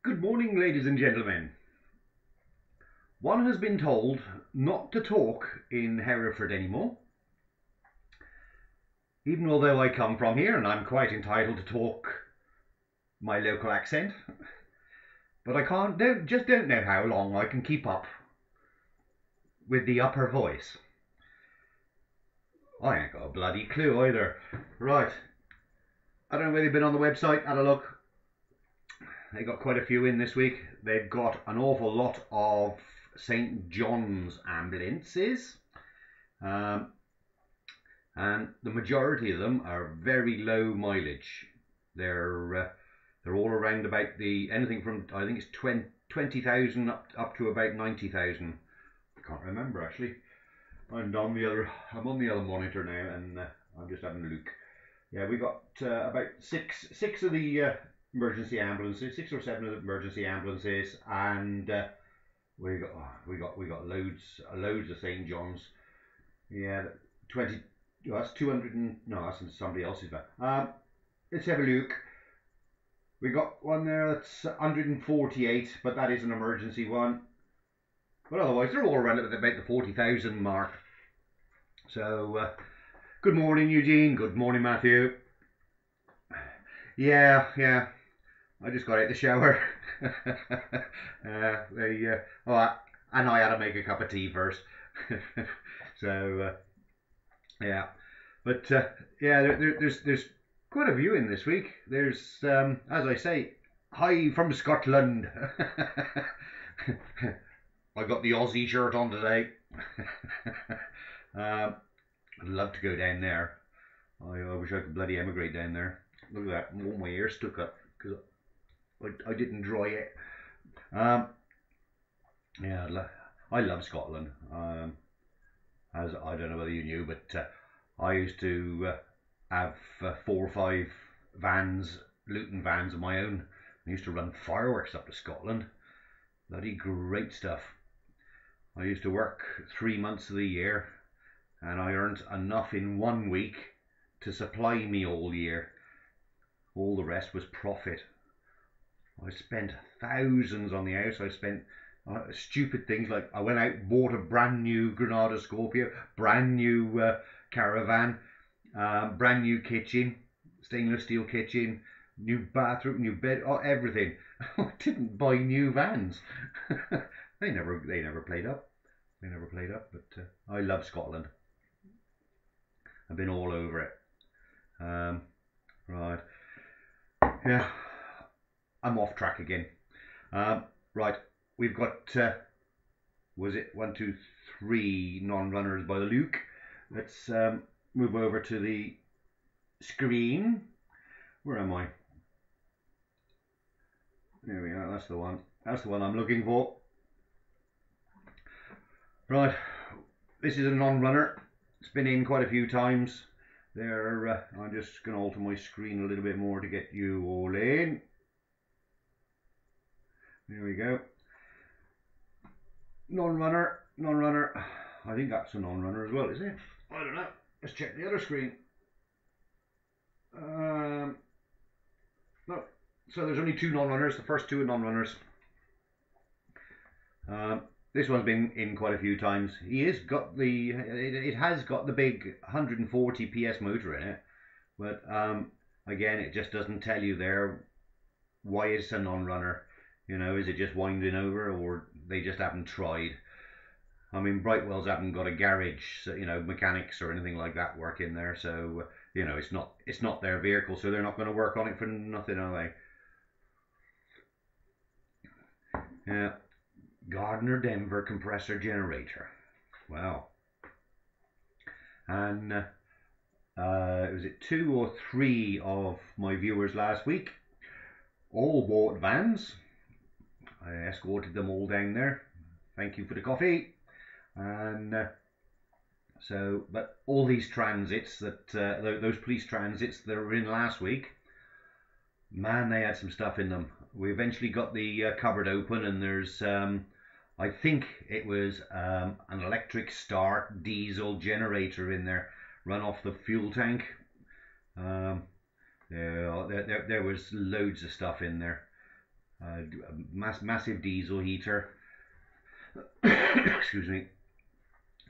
Good morning, ladies and gentlemen. One has been told not to talk in Hereford anymore, even although I come from here and I'm quite entitled to talk my local accent. But I don't know how long I can keep up with the upper voice. I ain't got a bloody clue either. Right, I don't know whether you've been on the website, had a look. They got quite a few in this week. They've got an awful lot of St. John's ambulances, and the majority of them are very low mileage. They're all around about anything from, I think it's 20,000 up to about 90,000. I can't remember actually. I'm on the other monitor now, and I'm just having a look. Yeah, we got about six of the emergency ambulances, 6 or 7 of the emergency ambulances, and we got loads of St. John's. Yeah, 20. Oh, that's 200. No, that's somebody else's van. Let's have a look. We got one there that's 148, but that is an emergency one. But otherwise, they're all around about the 40,000 mark. So, good morning, Eugene. Good morning, Matthew. Yeah. I just got out of the shower. And I had to make a cup of tea first. So, yeah. But yeah, there's quite a few in this week. There's, as I say, hi from Scotland. I got the Aussie shirt on today. I'd love to go down there. I wish I could bloody emigrate down there. Look at that, all my hair stuck up because I didn't dry it. Yeah, I love Scotland. As I don't know whether you knew, but I used to have 4 or 5 vans, Luton vans of my own. I used to run fireworks up to Scotland. Bloody great stuff. I used to work 3 months of the year, and I earned enough in 1 week to supply me all year. All the rest was profit. I spent thousands on the house. I spent stupid things like I went out, bought a brand new Granada Scorpio, brand new caravan, brand new kitchen, stainless steel kitchen, new bathroom, new bed, everything. I didn't buy new vans. They never played up. They never played up. But I love Scotland. I've been all over it. Right. Yeah. I'm off track again. Right. We've got, was it 1, 2, 3 non-runners by the Luke. Let's move over to the screen. Where am I? There we are. That's the one. That's the one I'm looking for. Right. This is a non-runner. It's been in quite a few times. There. I'm just going to alter my screen a little bit more to get you all in. There we go. Non-runner. I think that's a non-runner as well, is it? I don't know. Let's check the other screen. No. So there's only 2 non-runners. The first 2 are non-runners. This one's been in quite a few times. It has got the big 140 PS motor in it, but again, it just doesn't tell you there why it's a non-runner. You know, is it just winding over, or they just haven't tried? I mean, Brightwells haven't got a garage, you know, mechanics or anything like that work in there, so you know, it's not their vehicle, so they're not going to work on it for nothing, are they? Yeah. Gardner Denver compressor generator. Wow. And was it 2 or 3 of my viewers last week all bought vans. I escorted them all down there. Thank you for the coffee. And but all these transits that those police transits that were in last week, man, they had some stuff in them. We eventually got the cupboard open, and there's I think it was an electric start diesel generator in there, run off the fuel tank. There was loads of stuff in there. Massive diesel heater. Excuse me.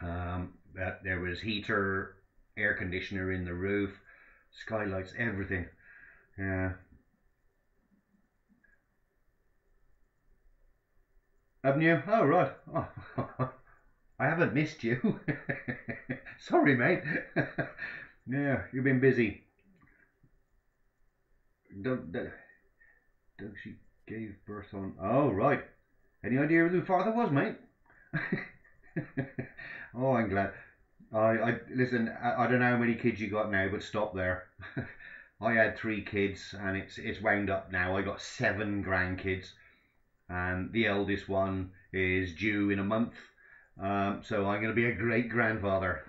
There was heater, air conditioner in the roof, skylights, everything. Yeah. Haven't you? Oh, right. Oh, I haven't missed you. Sorry, mate. Yeah, you've been busy. Doug, she gave birth on. Oh, right. Any idea who the father was, mate? Oh, I'm glad. I listen. I don't know how many kids you got now, but stop there. I had 3 kids, and it's wound up now. I got 7 grandkids, and the eldest one is due in a month. So I'm going to be a great grandfather.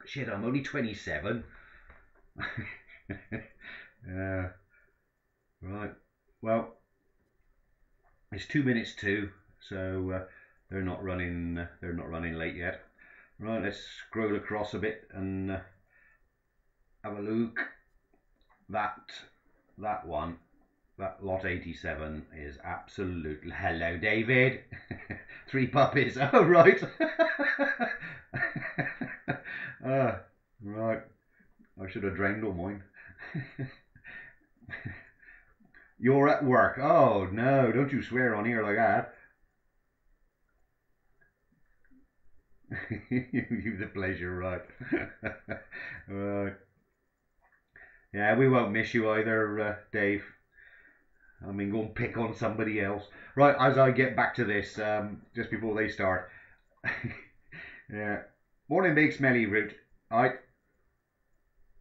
Shit, I'm only 27. Right. Well, it's 2 minutes to, so they're not running. They're not running late yet. Right. Let's scroll across a bit and have a look. That one. That lot 87 is absolutely. Hello, David. 3 puppies. Oh, right. Right. I should have drained all mine. You're at work. Oh, no. Don't you swear on here like that. You've the pleasure, right. Right. Yeah, we won't miss you either, Dave. I mean, go and pick on somebody else. Right, as I get back to this, just before they start. Yeah. Morning, big smelly root. Alright.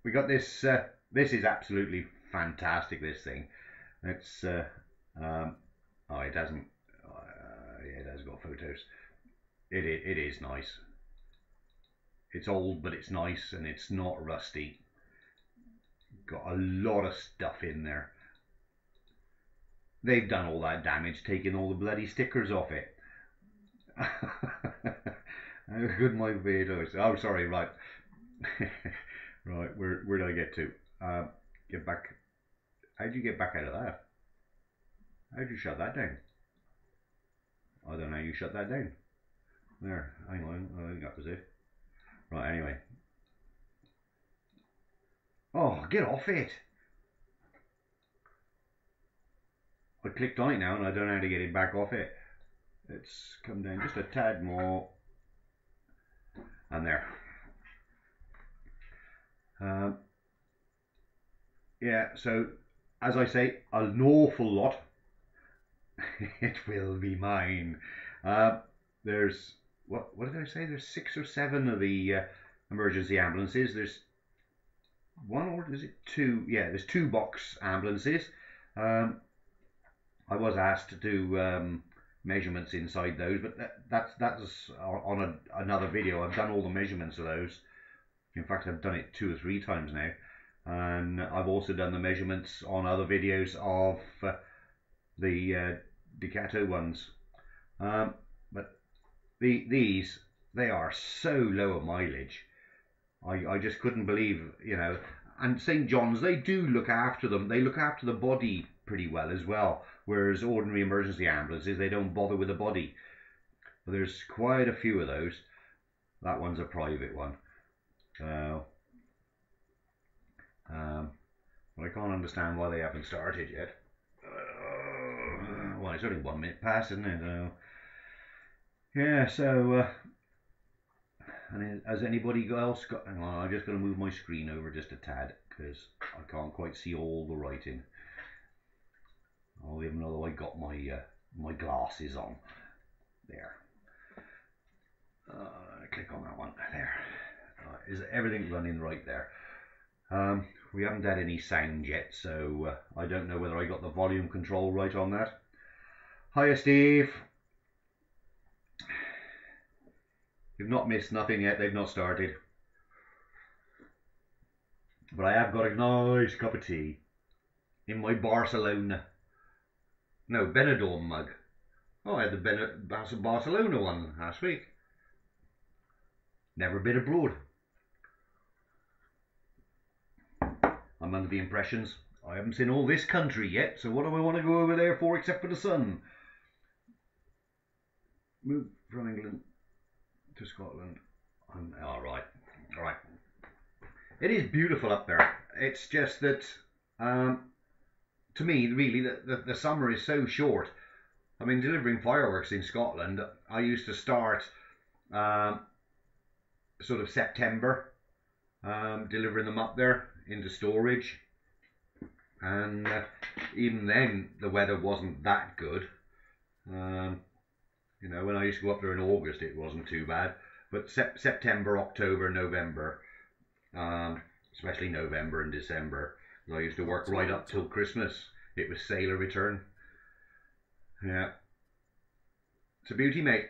We got this. This is absolutely fantastic, this thing. It's. Oh, it hasn't. Yeah, it has got photos. It is nice. It's old, but it's nice and it's not rusty. Got a lot of stuff in there. They've done all that damage taking all the bloody stickers off it. How good my videos. Oh, sorry, right. Right, where did I get to? Get back. How'd you get back out of that? How'd you shut that down? I don't know how you shut that down. There, hang on, I think that was it. Right, anyway. Oh, get off it! I clicked on it now and I don't know how to get it back off it. Let's come down just a tad more. And there. Yeah, so as I say, an awful lot. It will be mine. There's what did I say? There's 6 or 7 of the emergency ambulances. There's 1 or is it 2? Yeah, there's 2 box ambulances. I was asked to do measurements inside those, but that's on another video. I've done all the measurements of those. In fact, I've done it 2 or 3 times now, and I've also done the measurements on other videos of the Ducato ones. But these, they are so low a mileage. I just couldn't believe, you know. And St. John's, they do look after them. They look after the body pretty well as well. Whereas ordinary emergency ambulances, they don't bother with the body. But there's quite a few of those. That one's a private one. So, but I can't understand why they haven't started yet. Well, it's only 1 minute past, isn't it? Yeah, so, and has anybody else got, hang on, I'm just going to move my screen over just a tad, because I can't quite see all the writing. Oh, even though I got my my glasses on. There. Click on that one. There. Is everything running right there? We haven't had any sound yet, so I don't know whether I got the volume control right on that. Hiya, Steve. You've not missed nothing yet. They've not started. But I have got a nice cup of tea in my Barcelona. No, Benidorm mug. Oh, I had the Barcelona one last week. Never been abroad. I'm under the impressions I haven't seen all this country yet, so what do I want to go over there for except for the sun? Move from England to Scotland. Alright. It is beautiful up there. It's just that, to me, really, the summer is so short. I mean, delivering fireworks in Scotland, I used to start sort of September, delivering them up there into storage. And even then, the weather wasn't that good. You know, when I used to go up there in August, it wasn't too bad. But September, October, November, especially November and December, I used to work right up till Christmas. It was sailor return. Yeah. It's a beauty, mate.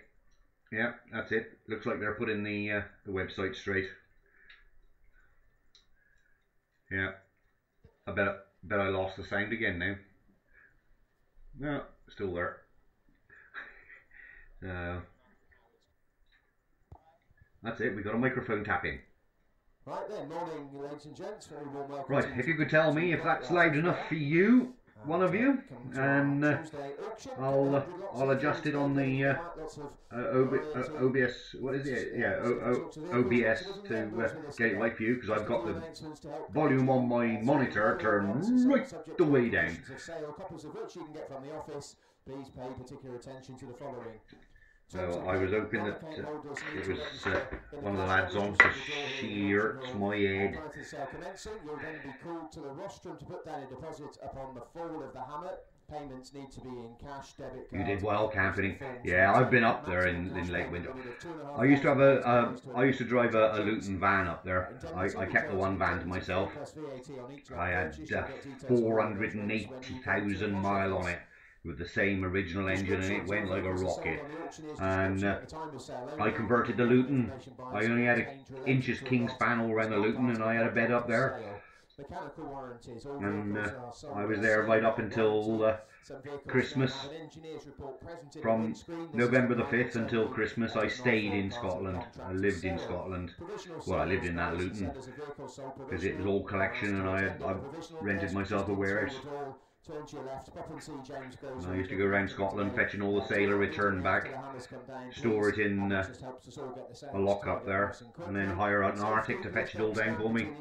Yeah, that's it. Looks like they're putting the website straight. Yeah. I bet I lost the sound again now. No, still there. That's it, we got a microphone tapping. Right then, morning ladies and gents, very warm welcome. Right, if you could tell me if that's loud enough for you, one of you, and I'll adjust it on the OBS, what is it? Yeah, OBS to get it right for you, because I've got the volume on my monitor turned right the way down. Copies of which you can get from the office. Please pay particular attention to the following. So I was hoping that it was one of the lads on, because she hurts my head. You'll then be called to the rostrum to put down a deposit upon the fall of the hammer. Payments need to be in cash, debit card. You did well camping. Yeah, I've been up there in late winter. I used to have I used to drive a Luton van up there. I kept the one van to myself. I had 480,000 mile on it, with the same original engine, and it went like a rocket. And I converted the Luton. I only had an inches king span all around the Luton, and I had a bed up there. And I was there right up until Christmas. From November the 5th until Christmas, I stayed in Scotland. I lived in Scotland. Well, I lived in that Luton, because it was all collection, and I rented myself a warehouse. And I used to go around Scotland fetching all the sailor return back, store it in a lock up there, and then hire out an Arctic to fetch it all down for me.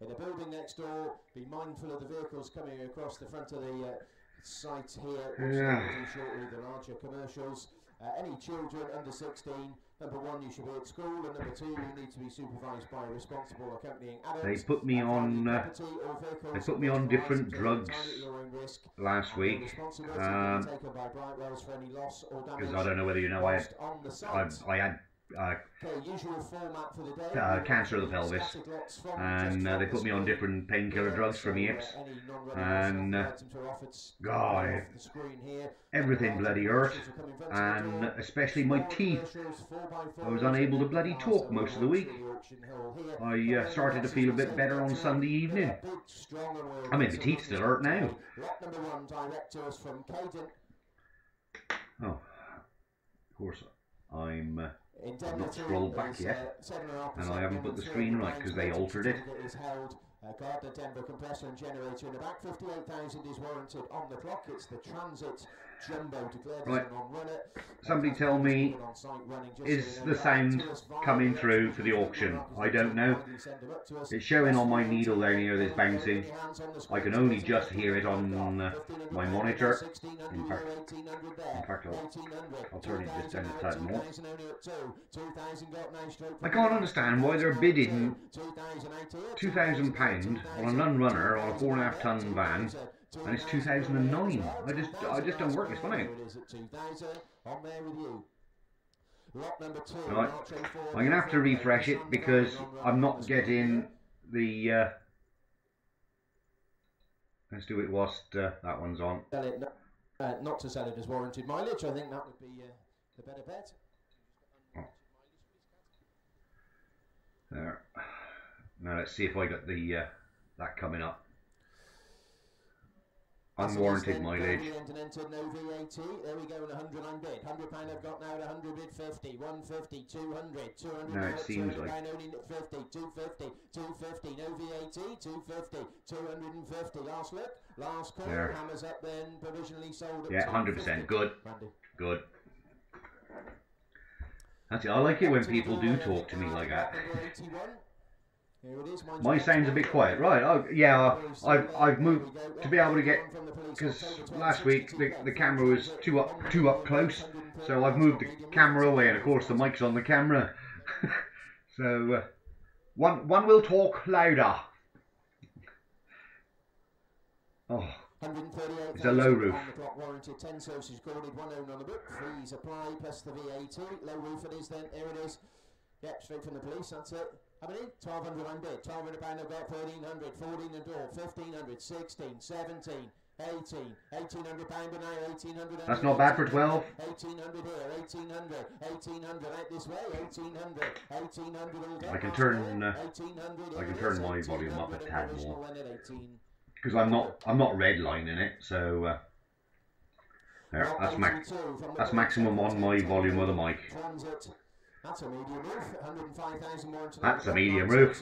In the building next door, be mindful of the vehicles coming across the front of the site here. Yeah. Shortly, the larger commercials. Any children under 16, number one, you should be at school, and number two, you need to be supervised by a responsible accompanying adult. They put me on different drugs last week, because I don't know whether you know, I had cancer of the pelvis, and they put me on different painkiller drugs for my hips, and God, everything bloody hurt, and especially my teeth. I was unable to bloody talk most of the week. I started to feel a bit better on Sunday evening. I mean, the teeth still hurt now. Oh, of course, I've not scrolled back yet, and I haven't put the screen right because they altered it. Gardner Denver compressor and generator in the back. 58,000 is warranted on the clock. It's the Transit Jumbo declared as a non-runner. Somebody tell me, is the sound coming through for the auction? I don't know. It's showing on my needle down here that it's bouncing. I can only just hear it on my monitor. In fact, I'll turn it just down a tad more. I can't understand why they're bidding £2,000 on a non-runner on a 4.5 ton van, and it's 2009. I just don't work this one out. Right, I'm gonna have to refresh it because I'm not getting the. Let's do it whilst that one's on. Not to sell it as warranted mileage. I think that would be the better bet. There. Now let's see if I got the that coming up. unwarranted mileage. No VAT. There we go, and 100 I'm bid. £100 I've got now at 100 bid 50, 150, 200, 200. No, it seems like only 50, 250, 250, no VAT, 250, 250. Last look, last call. There. Hammers up then, provisionally sold at 100%. Good. Randy. Good. That's it. I like it when people do talk to me like that. My sound's a bit quiet, right? Yeah, I've moved to be able to get, because last week the camera was too up close, so I've moved the camera away, and of course the mic's on the camera. So one will talk louder. Oh, it's a low roof. Warranted 10 services recorded, 1 owned on the book, fees apply plus the VAT. Low roof it is then. Here it is. Yep, straight from the police. That's it. How many? 1,200 I'm bid. £1,200 I've got 1,300, 14 a door, 1,500, 16, 17, 18, £1,800 but now 1,800. That's not bad for 12. 1,800 here, 1,800, 1,800 out this way, 1,800, 1,800 all down. I can turn my volume up a tad more, because I'm not redlining it, so there, that's maximum on my volume of the mic. That's a medium roof, 105,000 more. That's a medium roof.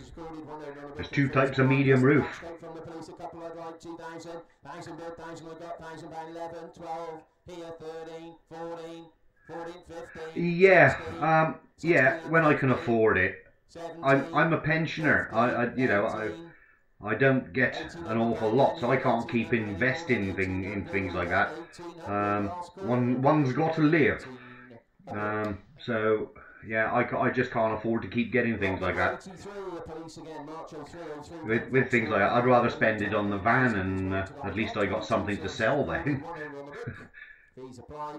There's two types of medium roof. From the police, a couple I'd like 2,000, 1,000 bid, 1,000 I got, 1,000 by 11, 12, here 13, 14, 14, 15. Yeah, yeah, when I can afford it. I'm a pensioner. I don't get an awful lot, so I can't keep investing in things like that. One's got to live. So yeah, I just can't afford to keep getting things like that. With things like that, I'd rather spend it on the van, and at least I got something to sell then. Fees apply.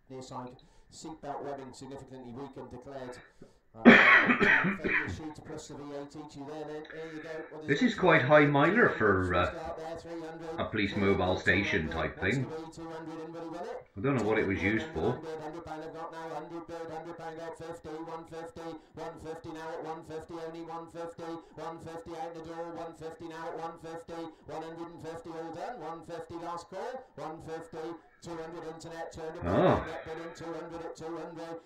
Near side seatbelt webbing significantly weakened, declared. This is quite high miler for a police mobile station type thing. I don't know what it was used for. Oh.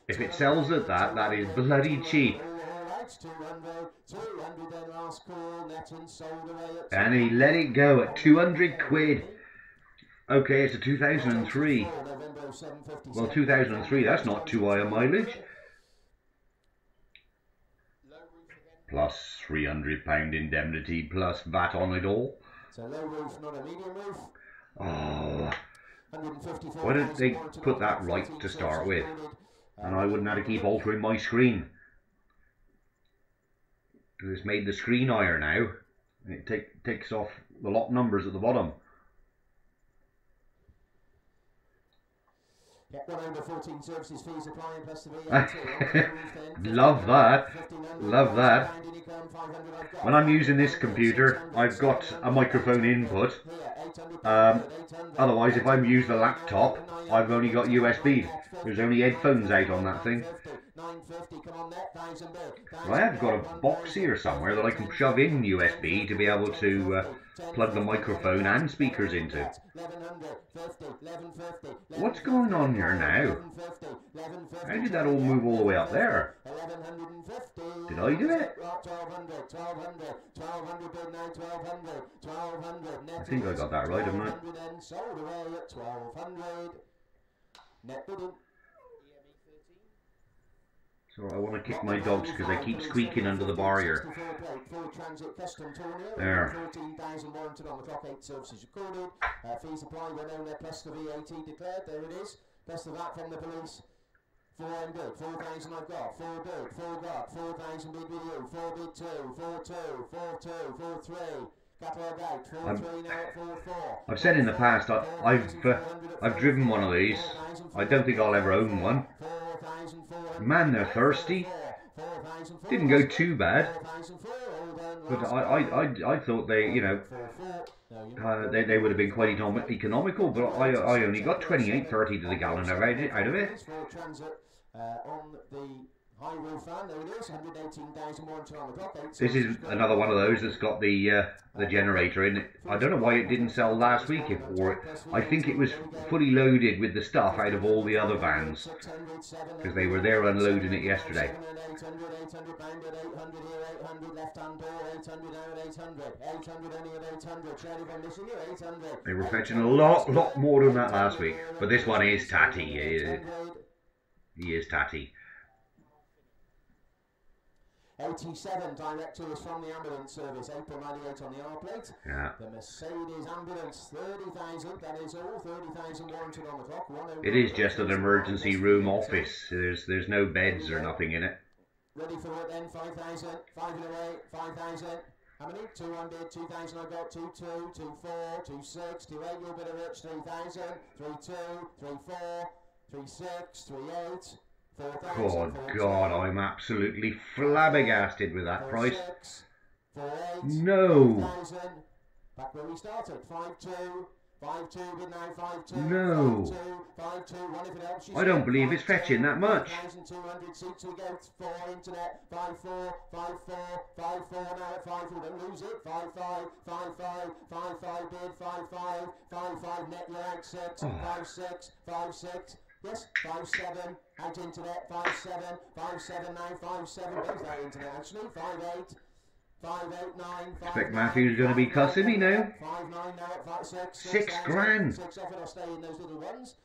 If it sells at that, that is bloody cheap. And he let it go at 200 quid. Okay, it's a 2003. Well, 2003, that's not too high a mileage. Plus £300 indemnity, plus VAT on it all. So low roof, not a medium roof. Oh, why don't they put that right to start with? And I wouldn't have to keep altering my screen. Because it's made the screen higher now. It takes off the lot numbers at the bottom. Love that. Love that. When I'm using this computer, I've got a microphone input. Otherwise, if I'm using the laptop, I've only got USB. There's only headphones out on that thing. Well, I have got a box here somewhere that I can shove in USB to be able to plug the microphone and speakers into. What's going on here now? How did that all move all the way up there? Did I do it? I think I got that right, haven't I? So I want to kick my dogs because they keep squeaking under the bar here. There. 14,000 warranted on the clock, 8 services recorded. Fees applied when owned there, plus the VAT declared. There it is. Plus the VAT from the police. 4 I'm good, 4,000 I've got, 4 bid, 4 got, 4,000 bid with you, 4 bid 2, 4 2, 4 2, 4 3. Catalogue out, 4 3 now at 4 4. I've said in the past I've driven one of these. I don't think I'll ever own one. Man, they're thirsty. Didn't go too bad, but I thought they, you know, they would have been quite economical. But I only got 28.30 to the gallon out of it. On the High roof fan, there it is, 118,000 warranty on the clock. This is another one of those that's got the generator in it. I don't know why it didn't sell last week, I think it was fully loaded with the stuff out of all the other vans, because they were there unloading it yesterday. 800 bounded, 800 here, 800 left hand door, 800 out, 800 only at 800, Charlie from missing you, 800. They were fetching a lot more than that last week, but this one is tatty. He is tatty. 87 direct to us from the ambulance service, April 98 on the R plate. Yeah. The Mercedes ambulance, 30,000, that is all, 30,000 warranted on the clock. It is just an emergency room office. There's no beds or nothing in it. Ready for it then, 5,000, 5 in a way, 5,000. How many? 200, 2,000 I got, 2, 2, 2, 4, 2, 6, 2, 8, you're a bit of rich, 3,000, 3, 2, 3, 4, 3, 6, 3, 8. Oh God, I'm absolutely flabbergasted with that price. No. Back where we started. 5-2. 5-2 with now 5-2. No. 5-2. One if it helps you. I don't believe it's fetching that much. 1,200 seats we go. 4 internet. 5-4. 5-4. 5-4 now at 5. Don't lose it. 5-5. 5-5. 5-5 bid. 5-5. 5-5 net. You're out 6. 5-6. 5-6. Yes, 5-7, out internet, 5-7, 5-7 now, 5-7, where's that internet actually, 5-8, 5-8-9, 5 Expect Matthew's going to be cussing me now. 5-9 now at 5-6, 6 grand. 6 off it, I'll stay in those little ones.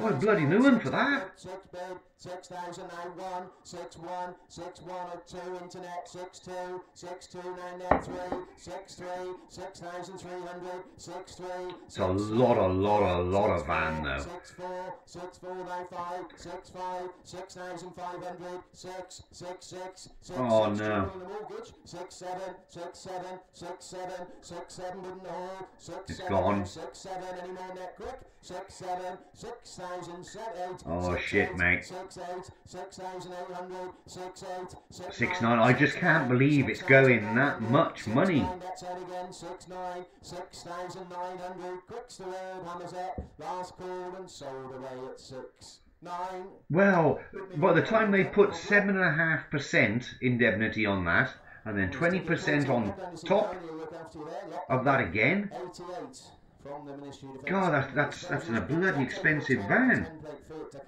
Oh, a bloody new one for that. 6 bid, 6,000 now 1, 6-1, 6-1 at 2 internet, 6-2, 6-2 now net 3, 6-3, 6,300, 6-3. It's a lot of van though. 6-4, 6-4 now 5, 6-5, 6,500, 6, 6, 6, 6, Oh 6, no. the mortgage, 6-7, 6-7, 6-7, 6-7 didn't hold, 6-7, It's gone. 6-7, any more net quick, 6-7, 6,000, 7-8. Oh shit, mate. 6-8, 6,800, 6-8, 6-9. I just can't believe it's going that much money. That's out again, 6-9, 6,900. Quicks the word, hammers up, last call and sold away at 6-9. Well, by the time they put 7.5% indemnity on that, and then 20% on top of that again. 88. God, that's a bloody expensive van.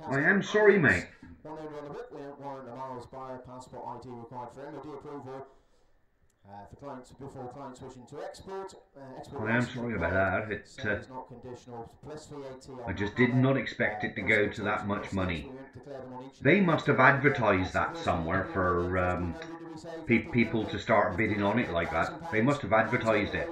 I am sorry, mate. One owner on the book, we don't warrant a miles by passport ID required for MOD approval for clients before clients wishing to export. I am sorry about that. It's not conditional. Plus VAT. I just did not expect it to go to that much money. They must have advertised that somewhere for people to start bidding on it like that. They must have advertised it.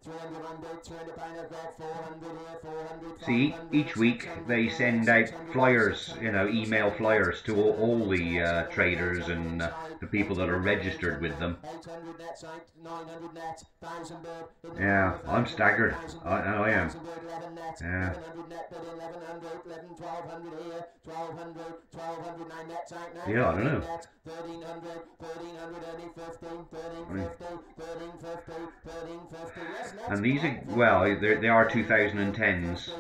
300 under, 300 pound I've got, 400 here, 400, See, each week they send out flyers, email flyers to all the traders and the people that are registered with them. 800 net, 900 net, 1,000 bird. Yeah, I'm staggered. I am. 11 net, Yeah. 1100 net, bid 1100, 1,200 here, 1,200, 1,200, 9 nets out now. Yeah, I don't know. 1,300, 1,300, only 15, 1,350, 1,350, 1,350, yes. And these are, well, they are 2010s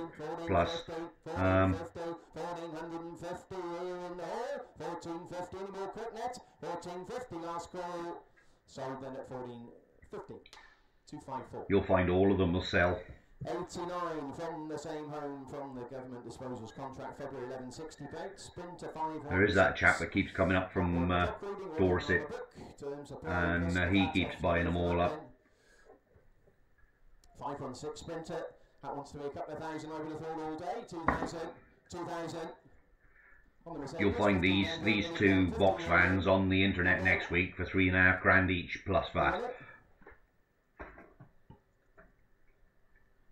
plus. 1,450 here in the hole, 1,450, any more quick net, 1,450 last call, sold then at 1,450, 254. You'll find all of them will sell. 89 from the same home from the government disposals contract, February 1160 plate, Sprinter 5. There is that chap that keeps coming up from Dorset, and he keeps buying them all up. 516 Sprinter, that wants to be a couple of thousand, I would have thought all day, 2,000, 2,000. You'll find these two box vans on the internet next week for 3.5 grand each plus VAT.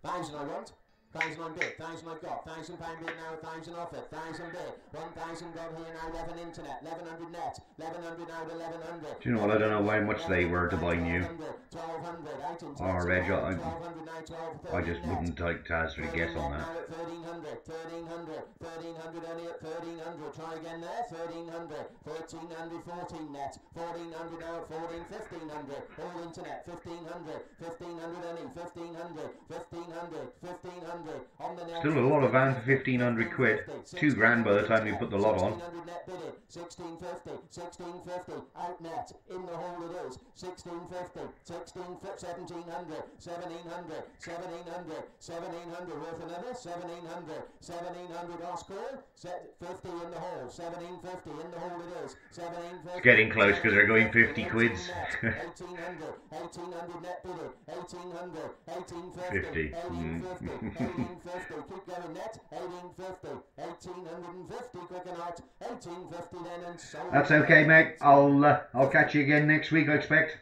1,000 I want. 1,000 I'm bid, 1,000 I've got, £1,000 bid now, 1,000 offered, 1,000 bid, 1,000 got here now, 11 internet, 1,100 net, 1,100 now to 1,100. Do you know what? I don't know how much they were to buy new. 1,200 out into Oh, Reg, 1,200 now, 1,200, I just wouldn't take to hazard a guess on that. 1,300, 1,300, 1,300 only at 1,300. Try again there. 1,300, 1,300, 14 net, 1,400 now at 14, 1,500. All internet, 1,500, 1,500 only, 1,500, 1,500, 1,500. On the net, Still a lot of van for 1,500 quid. 2 grand by the time you put the lot on. 1,600 net bidded, 1,650, 1,650, out net, in the hole it is, 1,650, 1,700, 1,700, 1,700, 1,700, worth another, 1,700, 1,700 last call, 50 in the hole, 1,750 in the hole it is, 1,750. It's getting close because they're going 50 quids. 1,800, 1,800 net bidded, 1,800, 1,850, 50. 1,850, 1,850, keep going net, 1,850, 1,850, quick and out, 1,850 then and so. That's okay, mate. I'll catch you again next week, I expect.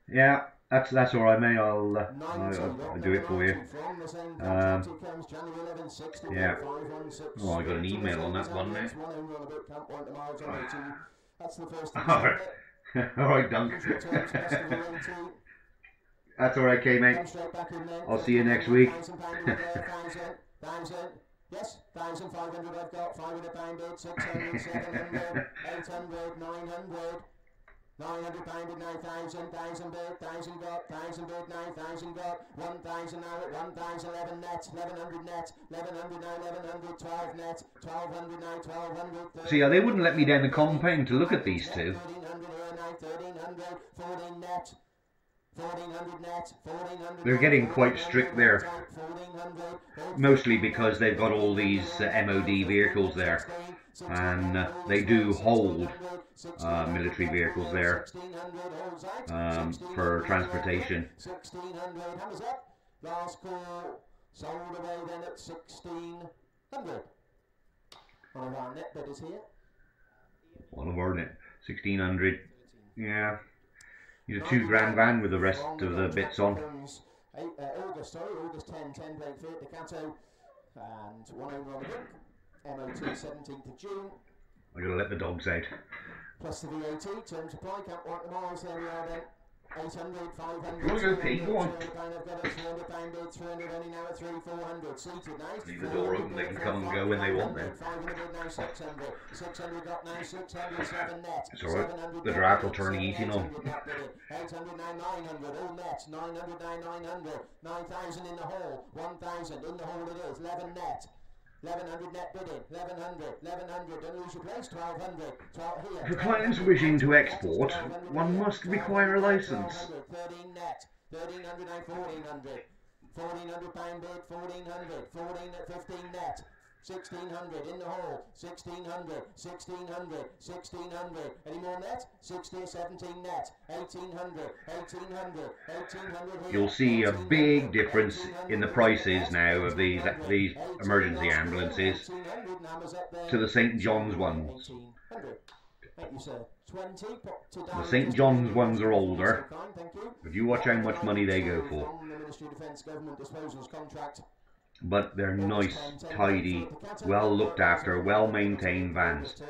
Yeah, that's all right, mate. I'll do it for you. Yeah. Oh, I got an email on that one now. That's the first. All right, Dunk. That's all right, K, mate. I'll see you next week. Yes, 1,500 I've got, £500 bid, 600, 700, 800, 900, 900 pounded, 9,000, 1,000 bid, 1,000 got, 1,000 bid, 9,000 got, 1,000 now at 1,000, 11 net, 1,100 net, 1,100 now, 1,100, 12 net, 1,200 now, 1,200. See, they wouldn't let me down the compound to look at these two. 1,300 here now, 1,300, 14 net. 1,400 net, 1,400. They're getting quite strict there, mostly because they've got all these MOD vehicles there, and they do hold military vehicles there for transportation. 1,600, hammers up, last call, sold away then at 1,600. One of our net bidders here. One of our net, 1,600, yeah. Use a 2 grand van with the rest of the bits on. August 10 plate Fiat Ducato, and one owner on the book. MOT 17th of June. I gotta let the dogs out. Plus the VAT, terms apply, can't want the miles, there we are then. 800, 500, You want to go pee? Go on. £300 I've got a £300 bid, 300 only now at 3,400. Seated now. Leave the door open, they can come and go when they want then. 500 bid now, 600. 600 got now, 607 net. It's alright, the draft will turn the heating on. 800 now, 900, all net. 900 now, 900. 9,000 in the hole, 1,000 in the hole it is, 11 net. 1,100 net bidding, 1,100, 1,100, don't lose your place, 1,200, 12 here. For clients wishing to export, one must require a license. 13 net, 1,300 now, 1,400, 1,400 pound bid, 1,400, 14 at 15 net. 1,600 in the hole, 1,600, 1,600, 1,600. Any more net? 16, 17 net, 1,800, 1,800, 1,800 here. You'll see a big difference in the prices now of these emergency ambulances to the St. John's ones. Thank you, sir. 20, The St. John's ones are older, but you watch how much money they go for. But they're nice, tidy, well looked after, well maintained vans. There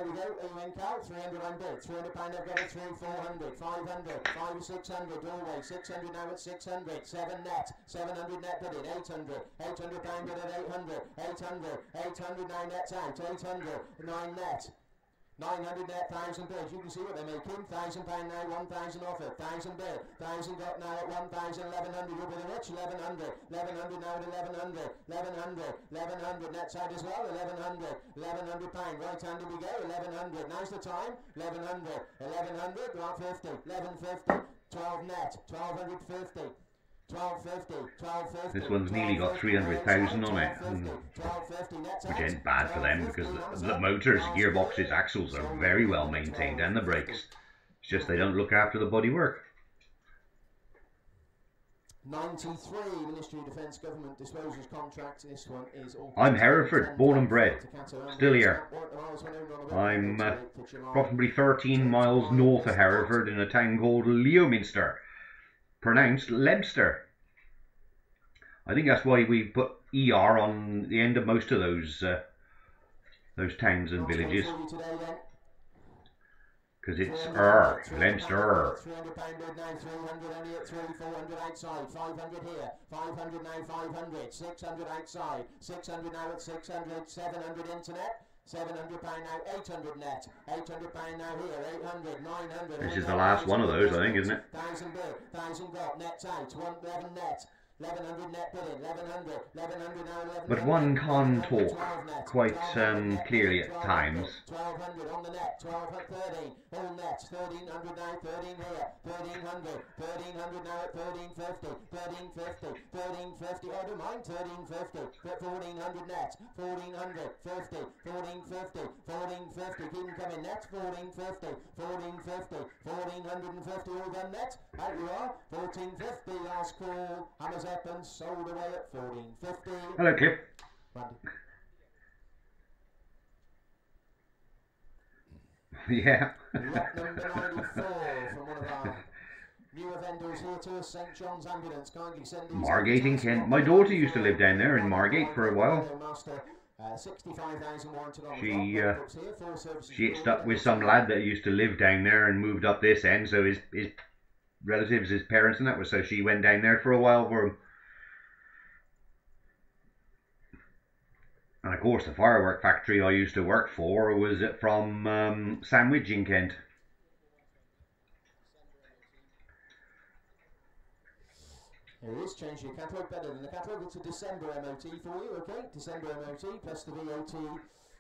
we go, Amen Cal, 300 on bid, £300 I've got it, 3,400, 500, 5 600, doorway, 600 now at 600, 7 net, 700 net bidded, 800, 800 pound bid at 800, 800, 800 now net's out, 800, 9 net. 900 net, 1,000 bids. You can see what they're making. £1,000 now, 1,000 offered. 1,000 bid. 1,000 got now at 1,000, 1,100. You'll be the rich. 1,100. 1,100 now at 1,100. 1,100. 1,100 net side as well. 1,100. 1,100 pound. Right handed we go. 1,100. Now's the time. 1,100. 1,100. 1,50. 1,150. 12 net. 1,250. 1250, 1250. This one's nearly got 300,000 on it, which ain't bad for them because the motors, gearboxes, axles are very well maintained, and the brakes. It's just they don't look after the bodywork. 93 Ministry of Defence Government Disposals Contract. This one is all. I'm Hereford, born and bred, still here. I'm probably 13 miles north of Hereford in a town called Leominster, pronounced Lebster. I think that's why we put ER on the end of most of those towns and villages, because it's Lebster. £300 bid now, 300 only at 400 outside, 500 here, 500 now, 500, 600 outside, 600 now at 600, 700 internet. £700 now, 800 net, £800 now here, 800, 900. This is the last one of those, I think, isn't it? 1,000 bid, 1,000 got, net's out, 11 net, 1100 net bidding, 1100 now, 1100. But one can't 12 talk net, quite 1200 net clearly bidding, at times. 1200 on the net, 1213, all nets, 1300 now, 13 here, 1300 now at 1350, 1350, 1350, I don't mind, 1350, 1400 nets, 1400, 50, 1450, 1450, keep them coming, nets, 1450, 1450, 1450, all done nets, out you are, 1450, last call, hammers up and sold away at 1450. Hello, Clip. Randy. Yeah. Lot number 94 from one of our newer vendors here to us, St John's Ambulance. Kindly send these. Margate in Kent. My daughter used to live down there in Margate for a while. 65,000 warranted on She stuck with some lad that used to live down there and moved up this end, so his relatives, his parents and that was, so she went down there for a while for him. And of course the firework factory I used to work for was from Sandwich in Kent. Here it is, change your catalogue better than the catalogue. It's a December MOT for you, okay? December MOT plus the VAT,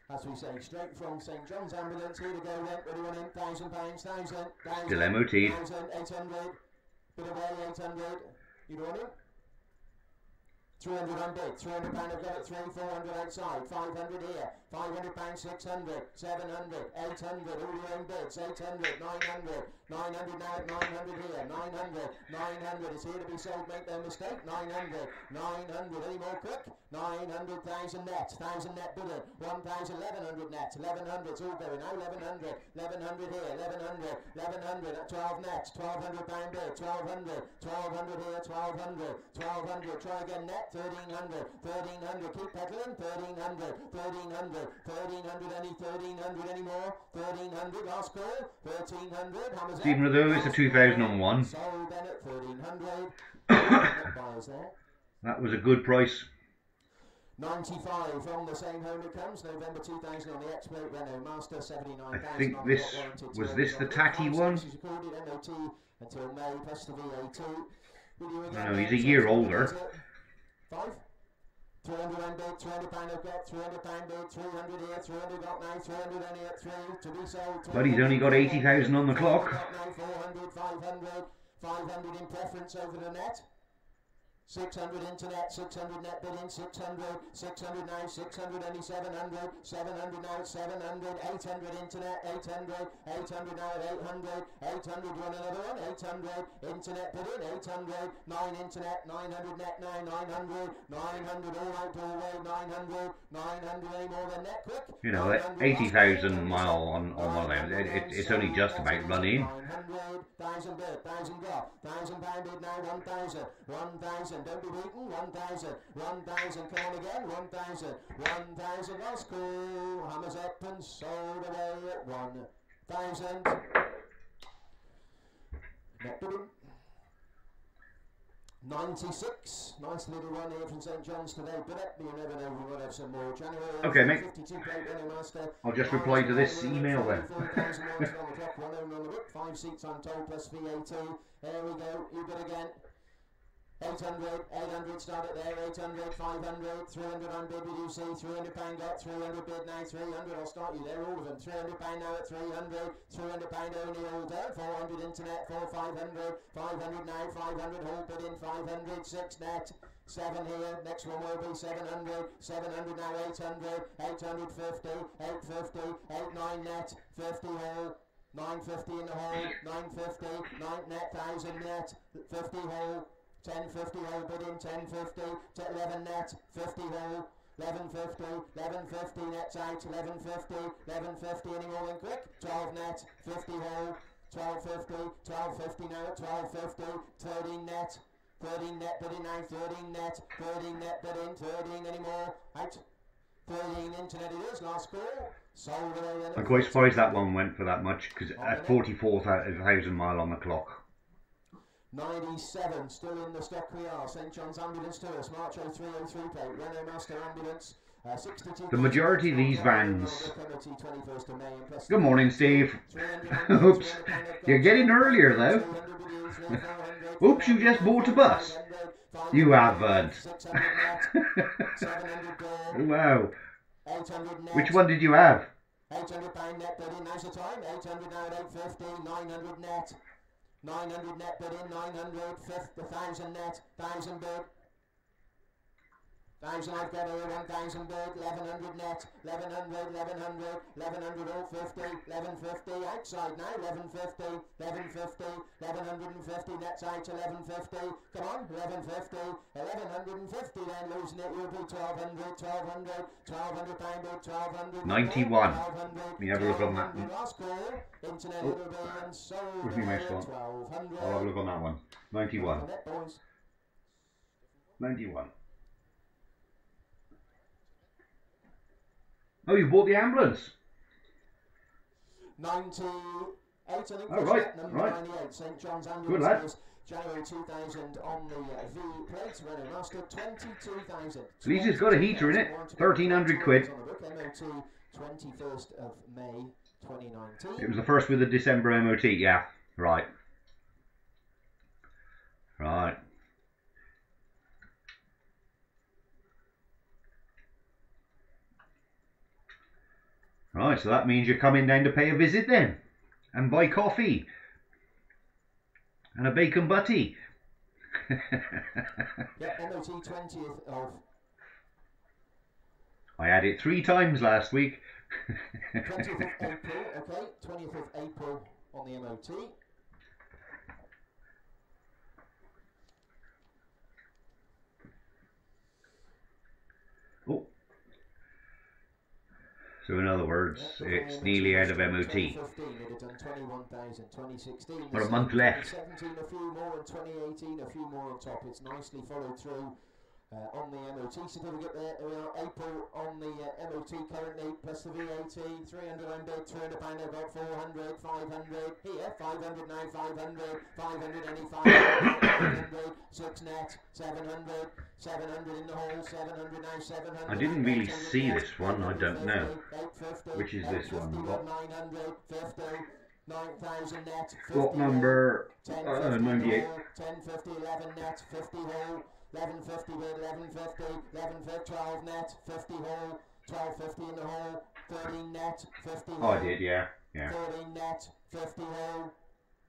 as we say, straight from St John's Ambulance. Here to go then, everyone in, £1,000, 1,000, Still MOT. 1,000, 800, bit away, 800, you know what I mean? 300 on bid, £300 I've got it, 400 outside, 500 here, £500, 600, 700, 800, all your own bids, 800, 900, 900 now at 900 here, 900, 900, it's here to be sold, make no mistake, 900, 900, any more quick, 900,000 net, 1,000 net bidding, 1,000, 1,100 net, 1,100, it's all going now, 1,100, 1,100 here, 1,100, 1,100 at 12 nets, £1,200 bid, 1,200, 1,200 here, 1,200, 1,200, try again net, 1,300, 1,300, keep peddling, 1,300, 1,300, 1,300, any 1,300 anymore, 1,300, last call, 1,300, hammers up. Even though it's a 2001. Sold then at 1,300, buyers there. That was a good price. 95 from the same home it comes, November 2000 on the X-Plate Renault Master, 79,000. I think this, was this the tatty one? MOT until May plus the VAT. No, he's a year older. 5? 300 and bid, £300 I've got, £300 bid, 300 here, 300 got now, 300 only at 3, to be sold. But he's only got 80,000 on the clock. 400, 500, 500 in preference over the net. 600 internet, 600 net bidding, 600, 600 now, 600 only 700, 700 now, 700, 800 internet, 800, 800 now at 800, 800, you want another one, 800, internet bidding, 800, 9 internet, 900 net now, 900, 900 all outdoor way, 900, 900 any more than net quick. You know, 80,000 mile on one of them, it's only just about run in. 900, 1,000 bid, 1,000 got, £1,000 bid now, 1,000, 1,000. Don't be beaten, 1,000, 1,000, come on again, 1,000, 1,000, last call, hammers up and sold away at 1,000. Net bidding. 96, nice little run here from St John's today, but you never know, we might have some more. January, okay, mate. 52 plate Renault Master. I'll just reply to this email then. 4,000 on the clock, 1 owner on the book, 5 seats I'm told plus VAT. There we go, you bid again. 800, 800, start it there, 800, 500, 300 on bid with you see, £300 got, 300 bid now, 300, I'll start you there, all of them, £300 now at 300, £300 only all done, 400 internet, 500, 500 now, 500, all bid in, 500, 6 net, 7 here, next one will be 700, 700 now, 800, 850, 850, 89 net, 50 all, 950 in the hole, 950, 9 net, 1,000 net, 50 hole, 1050 hole bid in, 1050, 11 net, 50 hole, 1150, 1150 nets out, 1150, 1150 any more than quick, 12 net, 50 hole, 1250, 1250 now at 1250, 13 net, 13 net bidding now, 13 net, 13 net bidding, 13 any more, out, 13 internet it is, last call, sold away then. I'm quite surprised that one went for that much, because at 44,000 mile on the clock. 97, still in the stock we are. St John's Ambulance to us, March 0303 plate, Renault Master Ambulance, 62. The majority of these vans. Good morning, Steve. Oops, you're getting earlier though. Oops, you just bought a bus. You haven't. 600 net, 700 bid, Wow. 800 net. Which one did you have? £800 net bid in, now's the time. 800 now at 850, 900 net. 900 net bid in, 900, 1,000 net, 1,000 bid. 1,000 I've got here, 1,000 bid, 1,100 net, 1,100, 1,100, 1,100 all 50, 1,150 outside now, 1,150, 1,150, 1,150 nets out, 1,150, come on, 1,150, 1,150 then losing it, you'll be 1,200, 1,200, 1,200 pound bid, 1,200. 91. 1,200, Let me have a look on that 1,200 one. last call, internet it'll be and sold Where's my mouse gone? 1,200. I'll have a look on that one. 91. Net boys. 91. Oh, you bought the ambulance? 98, I think. Oh, right, Number right. 98, St John's Ambulance. Good lad. January 2000 on the V plate. Renault Master 22,000. At least it's got a heater in it. 1,300 quid. MOT 21st of May 2019. It was the first with the December MOT, yeah. Right. Right. Right, so that means you're coming down to pay a visit then. And buy coffee. And a bacon butty. Yeah, MOT 20th of... I had it 3 times last week. 20th of April, okay. 20th of April on the MOT. Oh. So in other words, it's nearly out of MOT. But a month left. 17, a few more in 2018, a few more on top. It's nicely followed through on the MOT certificate there. We are April on the MOT currently, plus the VAT, 300 on bid, 300 pound, I've got 400, 500, here, 500 now, 500, 500 any 500, 6 net, 700, 700 in the hole, 700 now, 700. I didn't really see this one, I don't know. 850, Which is this one? 900, 50, 9,000 net, 50 Lot number 10, 98. 10, 50, 11 net, 50 hole, 1150 bid, 1150, 1150, 12 net, 50 hole, 1250 in the hole, 13 net, 50 hole. Oh, I did, yeah. 13 net, 50 hole.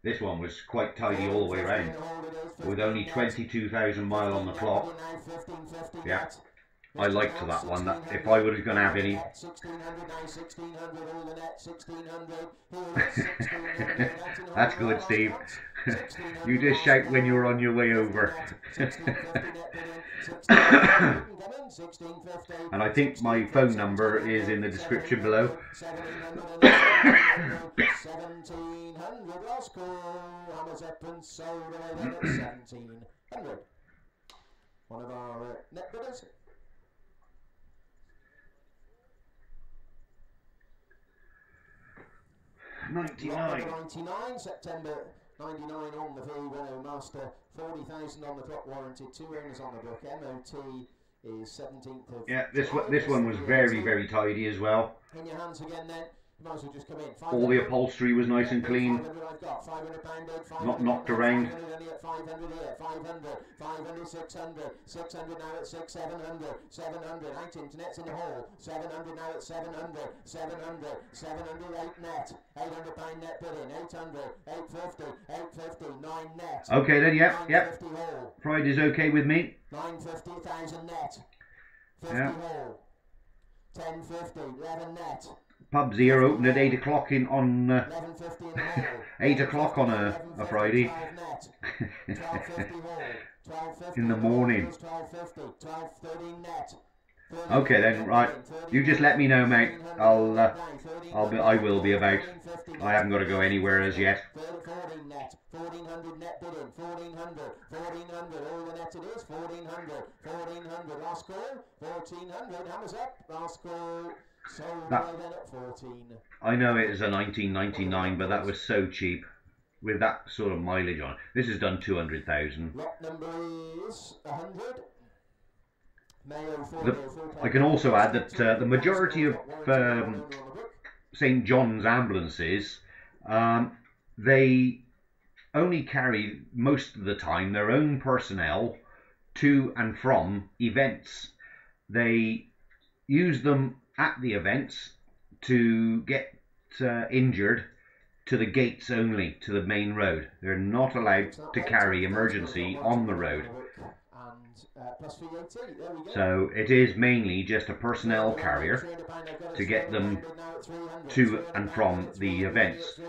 This one was quite tidy all the way around. With only 22,000 mile on the clock. Yeah. I liked that one. That if I was going to have any. 1600 now, 1600 all the net, 1600. That's good, Steve. You just shout when you're on your way over. And I think my phone number is in the description below. 1700 last call. Hammers up and sold away then at 1700. One of our net bidders. 99. 99, September 99 on the V Renault Master, 40,000 on the clock, warranted, 2 owners on the book. MOT is 17th of Yeah, this one was very tidy as well. In your hands again then. You might as well just come in. All the upholstery was nice and clean. 500 I've got, 500 pound bid, 500 Not knocked around. 500 here, 500, 500, 600, 600 now at 6, 700, 700, out internet's in the hole, 700 now at 700, 700, 700, 8 net, 800 pound net bid in, 800, 850, 850, 9 net. Okay then, yep. 950 hole, Friday's okay with me. 950,000 net, 50 Yeah. hole, 1050, 11 net. Pubs here open at 8 o'clock on 1150 in the hole. 8 o'clock on a Friday. 1250 hole. 1250 in the morning. 1250. 1213 net. Okay then, right. You just let me know, mate. I will be about. I haven't got to go anywhere as yet. 14 net. 1400 net bid in. 1400. 1400. All the net it is. 1400. 1400. Last call. 1400. Hammers up. Last call. Sold That- away then at 14. I know it is a 1999, but that was so cheap with that sort of mileage on it. This has done 200,000. Lot number is 100. Mayo 4, I can also add that the majority of St John's ambulances, they only carry most of the time their own personnel to and from events. They use them at the events to get injured to the gates only, to the main road. They're not allowed to carry emergency on the road. So it is mainly just a personnel carrier to get them to and from the events.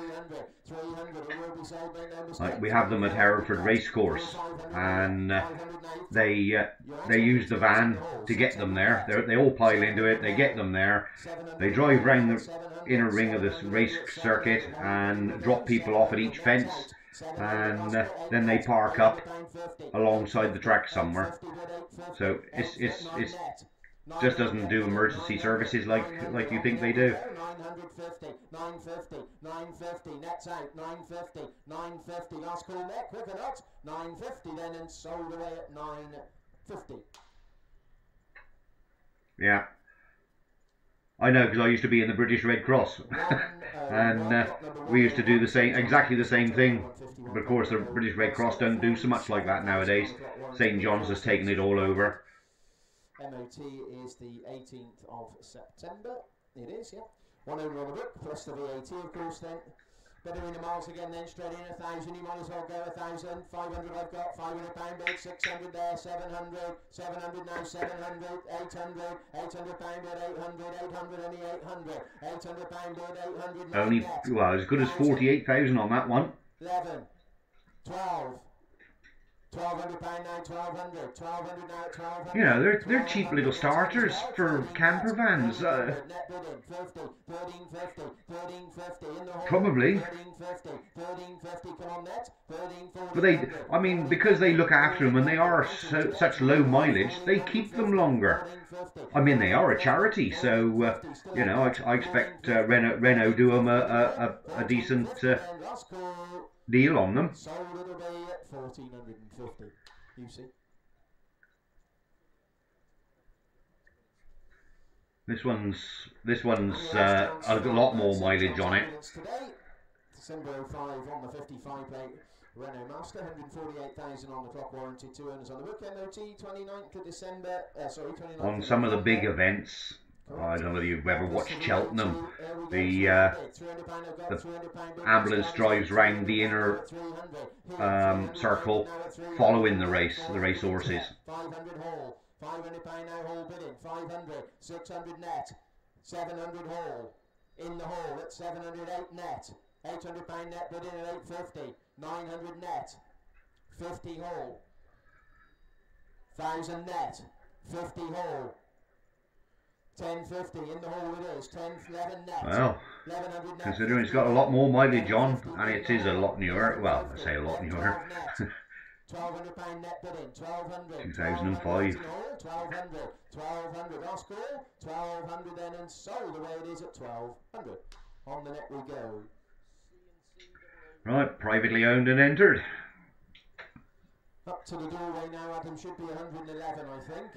Like we have them at Hereford Racecourse, and they use the van to get them there. They all pile into it, they get them there, they drive round the inner ring of this race circuit and drop people off at each fence, and then they park up alongside the track somewhere. So it's just doesn't do emergency services like you think they do. 950, nets out, 950, last call net, quick or not, 950 then, and sold away at 950. Yeah, I know, because I used to be in the British Red Cross, and we used to do exactly the same thing. But of course, the British Red Cross don't do so much like that nowadays. St. John's has taken it all over. MOT is the 18th of September. It is, yeah. One owner on the book, plus the VAT, of course, then. Better in the miles again, then straight in 1,000. You might as well go 1,000. 500 I've got, £500 bid, 600 there, 700, 700 now, 700, 800, 800 pound bid, 800, 800, only 800, 800 pound bid, 800. Only, well, as good as 48,000 on that one. 11, 12. £1,200 now, 1,200, 1,200 now, 1,200. You know, they're cheap little starters for camper vans. Probably. But I mean, because they look after them and they are such low mileage, they keep them longer. I mean, they are a charity, so you know, I expect Renault do them a decent deal on them. Sold it'll be at 1,450. You see. This one's a lot more mileage on it. December 05 on the 55 plate Renault Master, 148,000 on the clock, warranty, 2 owners on the book. MOT 29th of December. 29th on some of the big events. I don't know whether you've ever watched Cheltenham. The ambulance drives round the inner circle, following the race horses. 500 haul, £500 now haul bidding, 500, 600 net, 700 haul, in the haul at 708 net, £800 net bidding at 850, 900 net, 50 haul, 1,000 net, 50 haul. 1050 in the hole it is, 11 net. Well, considering it's got a lot more mileage on, and it is a lot newer, well, I say a lot newer. £1,200 net bidding, 1,200. 2005. 1,200, last call, 1,200 then, and sold the way it is at 1,200. On the net we go. Right, privately owned and entered. Up to the doorway now, Adam, should be 111, I think.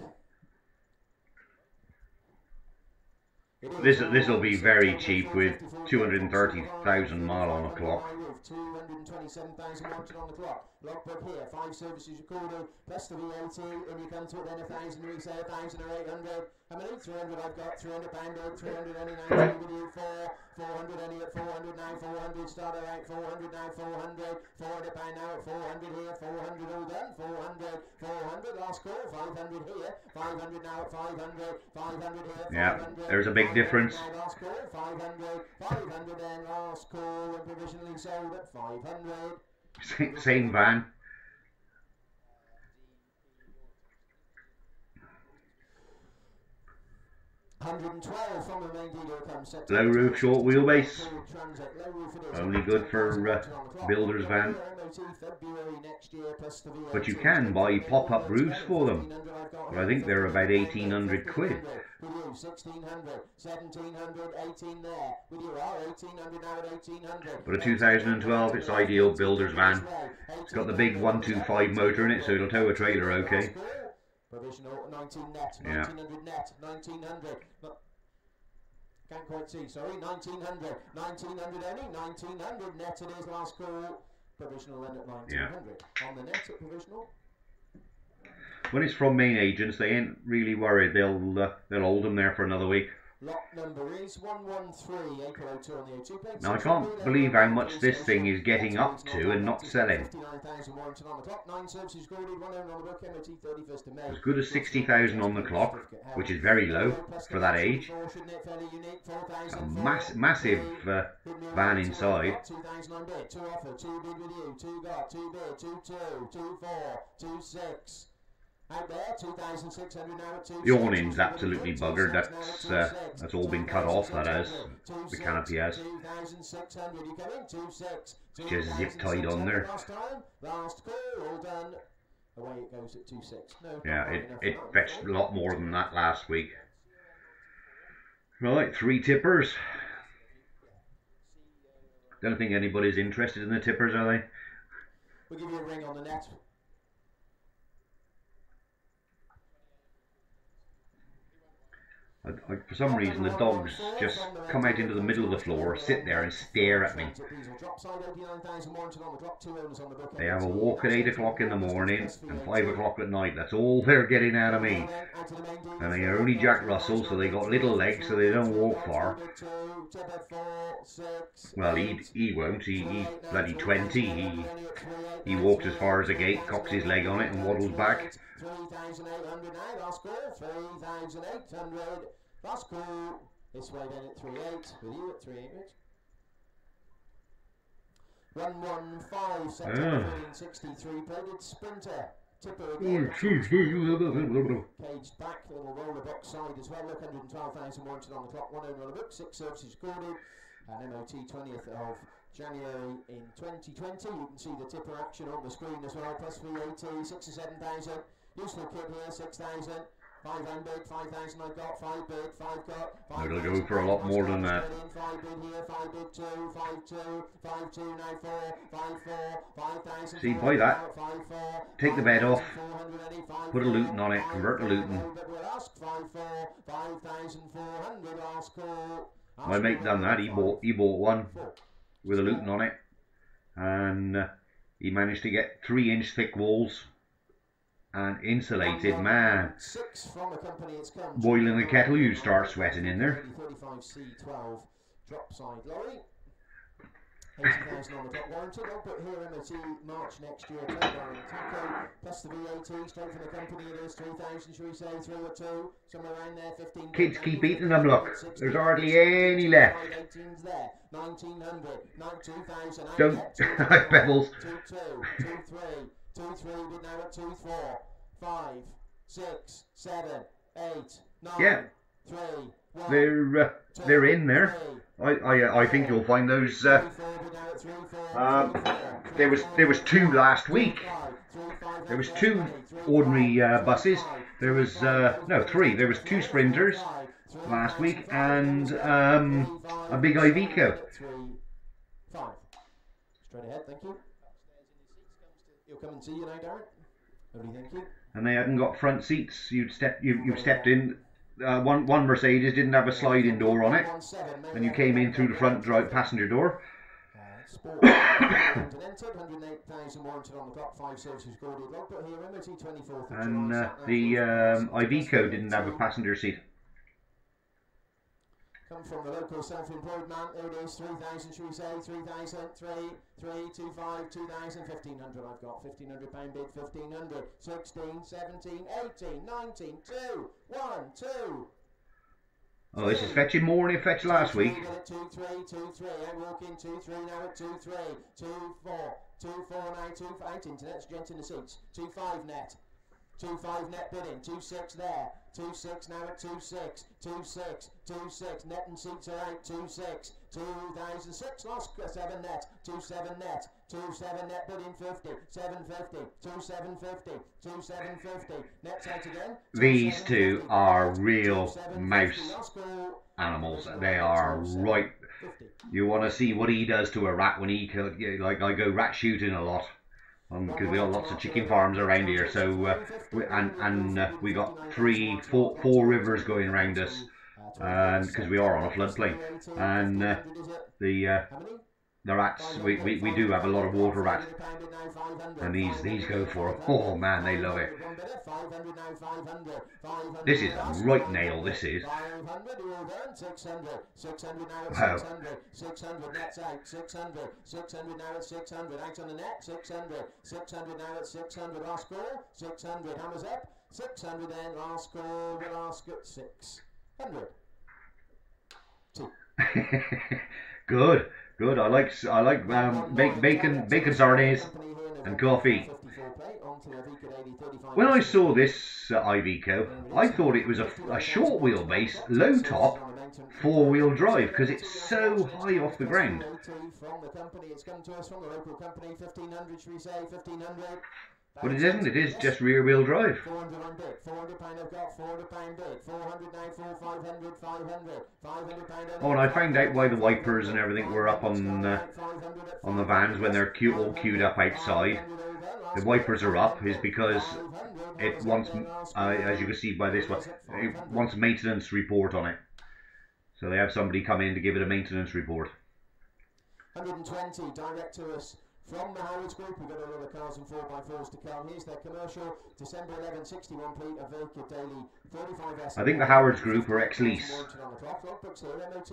This will be very cheap with 230,000 mile on the clock. 227,000 miles on the clock. Logbook here, 5 services recorded, plus the VAT, and you come to it then 1,000, we say 1,000 or 800. How many? 300 I've got, £300 bid, 300 only 90 with you, 400 only at 400 now, 400 starter out, 400 now, 400, £400 now at 400 here, 400 all done, 400, last call, 500 here, 500 now at 500, 500 here, 500. Yeah, there's a big difference. Last call, 500 then, last call, and provisionally sold at 500. Same van. From the main dealer comes low roof, short wheelbase. Only good for builder's van. But you can buy pop-up roofs for them. But I think they're about 1,800 quid. 1,600, 1,700, 18 there. We do our 1,800 now at 1,800. But a 2012, it's ideal builder's van. It's got the big 125 motor in it, so it'll tow a trailer okay. Provisional 19 net, 1900 yeah. net, 1900. Can't quite see, sorry. 1900, 1900 only, 1900 net it is, last call. Provisional then at 1900. Yeah. On the net at provisional. when it's from main agents, they ain't really worried. They'll hold them there for another week. Lot number is 113, April 02 on the O2 plate. Now I can't believe how much this thing is getting up to and not selling. 59,000 warranted on the clock, 9 services recorded, 1 owner on the book, MOT 31st of May. As good as 60,000 on the clock, which is very low for that age. A massive van inside. 2,009 bid, 2 offer, 2 bid with you, 2 got, 2 bid, 2 2, 2 4, 2 6. Out there, 2,600 now at 2. The awning's absolutely buggered. That's all been cut off. That has. The canopy has. 2,600. You come in 2 6. It's just zip tied on there. Last call, all done. Away it goes at 2 6. No, yeah, it fetched a lot more than that last week. Right, 3 tippers. Don't think anybody's interested in the tippers, are they? We'll give you a ring on the net. For some reason, the dogs just come out into the middle of the floor, sit there and stare at me. They have a walk at 8 o'clock in the morning and 5 o'clock at night. That's all they're getting out of me. And they are only Jack Russell, so they got little legs, so they don't walk far. Well, he won't. He's bloody 20. He walks as far as the gate, cocks his leg on it and waddles back. 3,800 now, last call, 3,800, last call, this way then at 3.8, with you at 3.8. 115, September 63, plated Sprinter, tipper again. Caged back, little roller box side as well, look, 112,000 warranted on the clock, 1 owner on the book, 6 services recorded, and MOT 20th of January in 2020. You can see the tipper action on the screen as well, plus VAT, 6 or 7,000. Useful kit here, 6,000. 500, 5,000 I got, 5 bid, 5 got. It'll go for a lot more than that. 5 bid here, 5 bid 2, 5 2, 5 2 now 4, 5 4, 5,000. See, buy that. Take the bed off. Put a Luton on it. Convert to Luton. My mate done that. He bought one with a Luton on it, and he managed to get 3-inch thick walls and insulated. Man, boiling the kettle, you start sweating in there. 35C12 drop side lorry. 80,000 on the clock warranted. I'll put here MOT March next year. Taco plus the VAT straight from the company. It is 3,000. Should we say 3 or 2? Somewhere around there. 15. Kids keep eating them. Look, there's hardly any left. 18's there. 1,900. 2,000. Don't pebbles. 2 2 2 3 2 3. Bid now at 2 4 5 6 7 8 9 yeah. 3 1. They're in there. I think you'll find those. There was 2 last week. There was 2 ordinary buses. There was no 3. There was 2 sprinters last week and a big Iveco. Straight ahead, thank you. You'll come and see you now, Darren. Lovely, thank you. And they hadn't got front seats. You stepped in. One Mercedes didn't have a sliding door on it, and you came in through the front passenger door. Sport 108,000 warranted on the clock, 5 services recorded. Log put here MOT 24th. And the Iveco didn't have a passenger seat. Come from the local self-employed man. There it is. 3,000. Should we say 3,000? 3 3 2 5 2,000. 1,500. I've got £1,500 bid. 1,500. 16 17 18 19 2 1 2. Oh, this is fetching more than it fetched last week. 2 3 2 3. I walk in 2 3 now at 2 3 2 4 2 4 now 2 5. Internet's gent in the seats. 2 5 net. 2 5 net bidding. 2 6 there. 2 6 now at 2 6 2 6 2 6. Net and seats are out. 2 6 2,006. Lost 7 net. 2 7 net. 2 7 net bidding 50. 750. 2 750. 2 750. Net's out again. These 2 are real mouse animals. They are right. You want to see what he does to a rat when he kills. Like I go rat shooting a lot. Because we got lots of chicken farms around here, so we got 3, 4 rivers going around us, and because we are on a floodplain, and the rats, we do have a lot of water rat, and these go for it. Oh man, they love it. This is a right nail, this is. 500, all done. 600, 600 now at Wow. 600, 600 nets out, 600, 600 now at 600, out on the net, 600, 600 now at 600, last score, 600, hammers up, 600 then, last score, we'll ask at 600. 2. Good, good. I like bacon sardinas and coffee. When I saw this Iveco, I thought it was a short wheelbase, low top, 4-wheel drive, because it's so high off the ground. From the company, it's come to us from the local company, 1500, should we say, 1500. But it isn't, it is just rear-wheel drive. 400 on bid, 400 pound I've got, 400 pound bid, 400 now, 500, 500, 500 pound. Oh, and I found out why the wipers and everything were up on the vans when they're all queued up outside. The wipers are up is because it wants, as you can see by this one, it wants a maintenance report on it. So they have somebody come in to give it a maintenance report. 120 direct to us. From the Howard's Group, we've got a lot of cars and 4x4s to come. Here's their commercial, December 11, 61 plate, a Vilka Daily, 35S. I think the Howard's Group are ex-lease.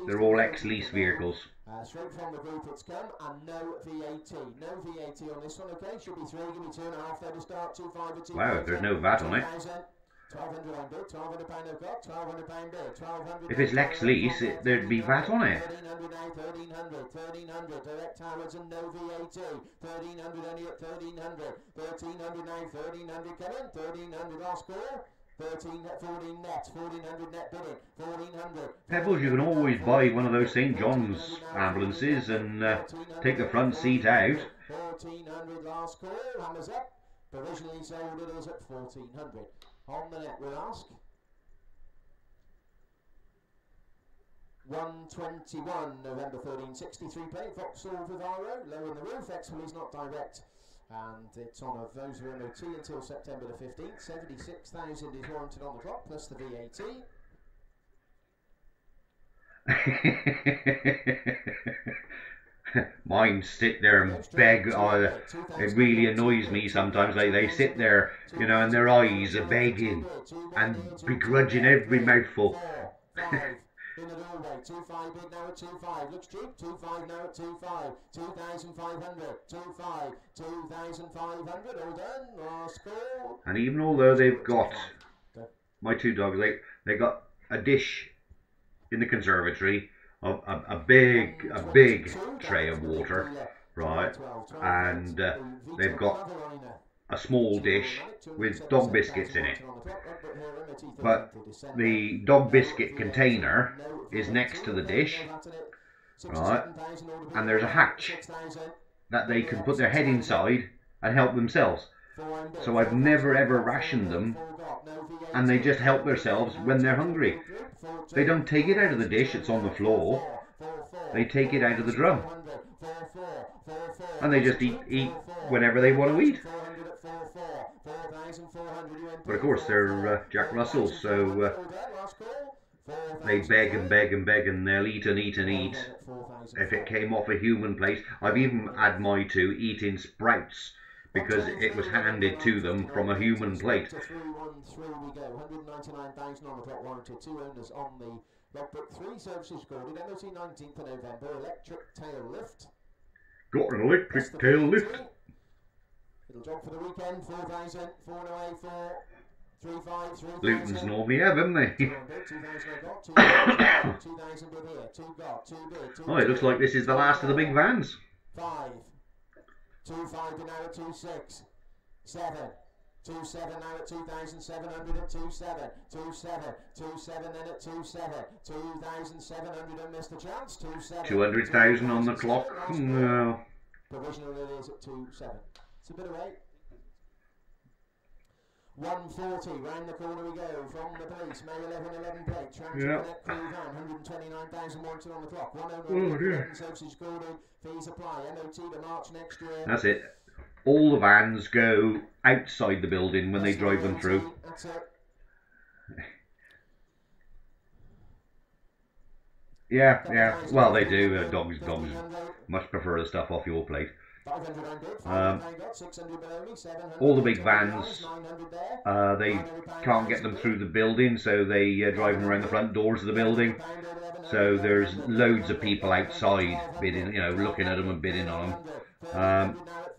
They're all ex-lease vehicles. Straight from the group it's come, and no VAT. No VAT on this one, okay? Should be 3, give me 2.5 there to start, 2.5. Wow, there's no VAT on it. 1200 on bid, 1200 pound I've got, 1200 pound bid, 1200. If it's ex-lease, there'd be VAT on it. 1300 now, 1300, direct Howards and no VAT. 1300 only at 1300, 1300 now, 1300 coming, 1300 last score. 14 net, 1400 net bidding, 1400. Pebbles, you can always buy one of those St. John's ambulances and take the front seat out. 1400 last call, hammers up. Provisionally sold it is at 1400. On the net we'll ask. 121 November 13, 63 plate, Vauxhall Vivaro, low in the roof, Exwell not direct. And it's on a Voser MOT until September the 15th. 76,000 is warranted on the clock, plus the VAT. Mine sit there and beg. It really annoys me sometimes. They sit there, you know, and their eyes are begging and begrudging every mouthful. In the doorway, 2.5 bid now at 2.5, looks cheap, 2.5 now at 2.5, 2,500, 2.5, 2,500, all done, last call. And even although they've got, my two dogs, they got a dish in the conservatory of a big tray of water, right, and they've got a small dish with dog biscuits in it. But the dog biscuit container is next to the dish, right, and there's a hatch that they can put their head inside and help themselves. So I've never ever rationed them, and they just help themselves when they're hungry. They don't take it out of the dish, it's on the floor. They take it out of the drum, and they just eat whenever they want to eat. But of course they're Jack Russells, so they beg and beg and beg, and they'll eat and eat and eat. If it came off a human plate, I've even had my two eat in sprouts because it was handed to them from a human plate. 313 we go, 199,000 on the clock, warranted, 2 owners on the logbook, 3 services recorded, MOT 19th of November, electric tail lift. Got an electric tail lift. Little job for the weekend, 4,000, 408, 4, 3,5, 3,000. Luton's normally have, haven't they? 2,000 I got, 2,000 bid here, 2 got, 2 bid, 2 Oh, it looks like this is the last of the big vans. 5, 2,5 bid now at 2,6, 7, 2,7 now at 2,700 at 2,7, 2,7, 2,7 then at 2,7, 2,700 and missed the chance, 2,7. 200,000 on the clock. No. Provisional it is at 2,7. It's a bit away. 140, round the corner we go from the police, May 11 plate, Transconnect crew van, 129,000 warranted on the clock, 1 services recorded, fees apply, MOT to March next year. That's it. All the vans go outside the building when they drive them through. That's it. Yeah, yeah. Well, they do. Dogs much prefer the stuff off your plate. All the big vans, they can't get them through the building, so they drive them around the front doors of the building. So there's loads of people outside bidding, you know, looking at them and bidding on them.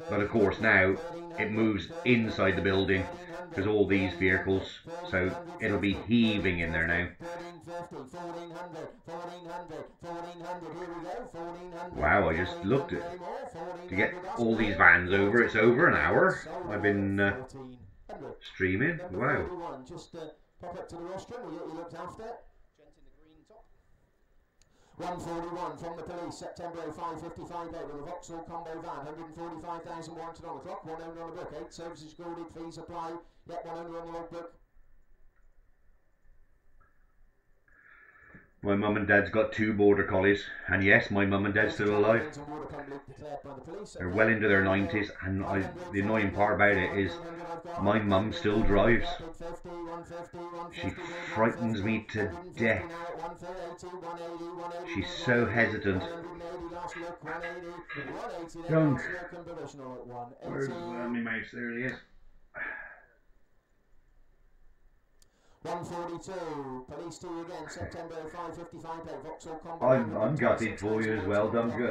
But of course now it moves inside the building because all these vehicles, so it'll be heaving in there now. Wow, I just looked at to get all these vans over. It's over an hour. I've been streaming. Wow. 141 from the police, September 0555 with a Vauxhall combo van, 145,000 warranted on the clock, 1 owner on the book, 8 services recorded, fees apply, yet 1 owner on the logbook. My mum and dad's got 2 border collies, and yes, my mum and dad's still alive. They're well into their 90s, and the annoying part about it is my mum still drives. She frightens me to death. She's so hesitant. Junk. Where's my mouse? There he is. 142, police 2 again, September 555 plate, Vauxhall combo. I'm gutted for you as well, Duncan.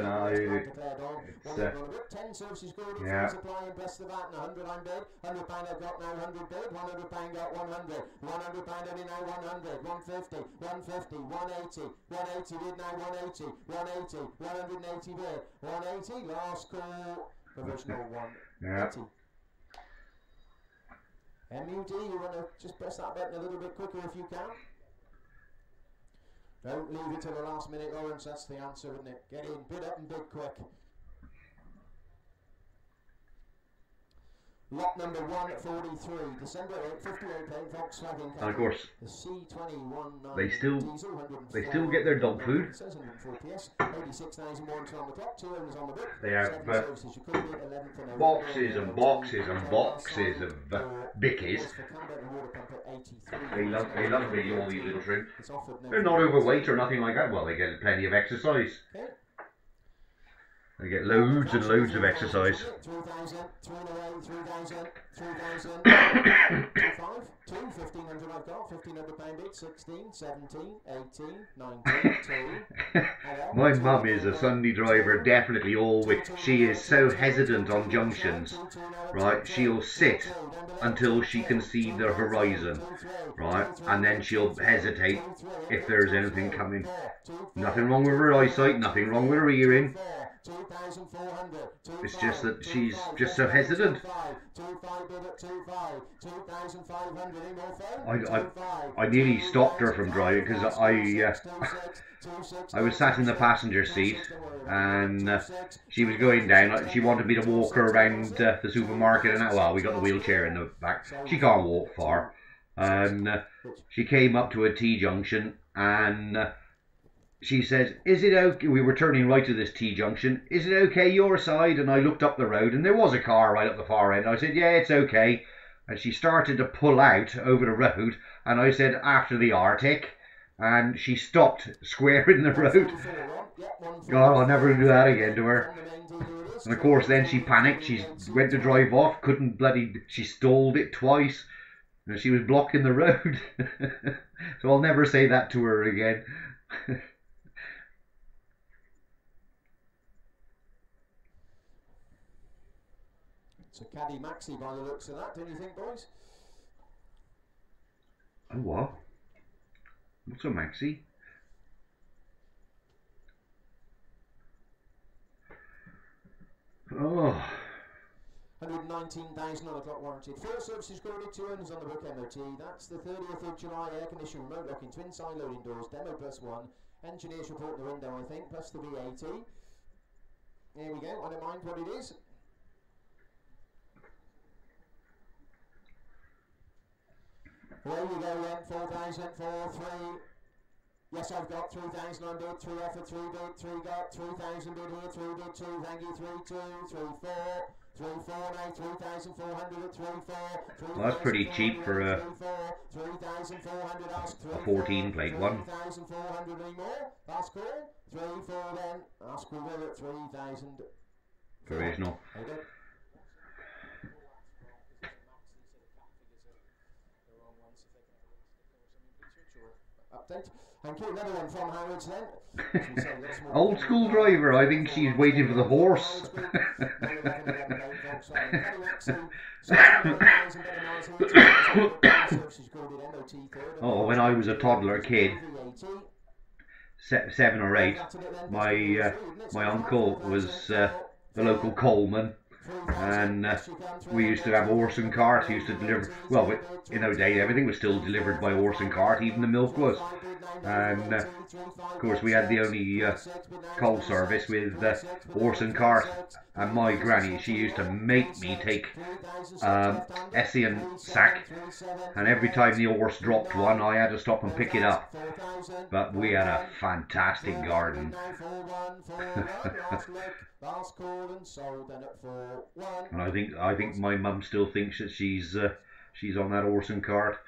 It's 10 services good, yeah. Supply and bless the VAT, and 100 I'm bid, £100 I've got now, 100 bid, £100 got 100, £100 only now 100, 150, 150, 180, 180 bid now 180, 180, 180 bid, 180, last call, provisional 180. Yeah. MUD, you want to just press that button a little bit quicker if you can. Don't leave it till the last minute, Lawrence, that's the answer, isn't it? Get in, bid up and bid quick. Lot number 143, December 8, 58 plate, Volkswagen. And of course, the C21 they still get their dog food. 86,000 warranty on the clock, 2 owners on the book. They have boxes and boxes and boxes of bickies. They love really all these little shrimp. They're not overweight or nothing like that. Well, they get plenty of exercise. They get loads and loads of exercise. 3,000, 3,000, 3,000, 3,000, 2, 1,500 I've got, £1,500 bid, 16, 17, 18, 19, 2. My mum is a Sunday driver, definitely always. She is so hesitant on junctions, right? She'll sit until she can see the horizon, right? And then she'll hesitate if there's anything coming. Nothing wrong with her eyesight, nothing wrong with her hearing. It's just that she's just so hesitant. I nearly stopped her from driving because I was sat in the passenger seat and she was going down. She wanted me to walk her around the supermarket, and well, we got the wheelchair in the back. She can't walk far, and she came up to a T-junction and she says, is it okay? We were turning right to this T-junction. Is it okay your side? And I looked up the road and there was a car right up the far end. I said, yeah, it's okay. And she started to pull out over the road. And I said, after the Arctic. And she stopped square in the road. God, I'll never do that again to her. And of course then she panicked. She went to drive off. She stalled it twice. And she was blocking the road. So I'll never say that to her again. It's a Caddy Maxi by the looks of that, don't you think, boys? Oh, what? What's a Maxi? Oh. 119,000 on the clock warranted. 4 services recorded, 2 owners on the book MOT. That's the 30th of July, air conditioning, remote locking, twin side loading doors, demo +1. Engineers report in the window, I think, plus the VAT. Here we go, I don't mind what it is. There you go then, 4,000, 4, 3. Yes, I've got 3,000 on bid, 3 offer, 3 bid, 3 got, 3,000 bid here, 3 bid, 2, thank you, 3, 2, 3, 4, 3, 4, now 3,400 at 3, 4. Well, that's pretty cheap for a 3,400, ask 3. A 14 plate one. 3,400 anymore. Last call. 3, 4 then. Ask we will at 3,000. Provisional. Okay. Update. Thank you. Another one from Harrods then. Old school driver. I think she's waiting for the horse. Oh, when I was a toddler kid, 7 or 8, my uncle was the local coalman. And we used to have horse and cart. He used to deliver, well, in those days everything was still delivered by horse and cart, even the milk was. And of course we had the only coal service with horse and cart. And my granny, she used to make me take Essien sack, and every time the horse dropped one I had to stop and pick it up. But we had a fantastic garden. And I think my mum still thinks that she's on that horse and cart.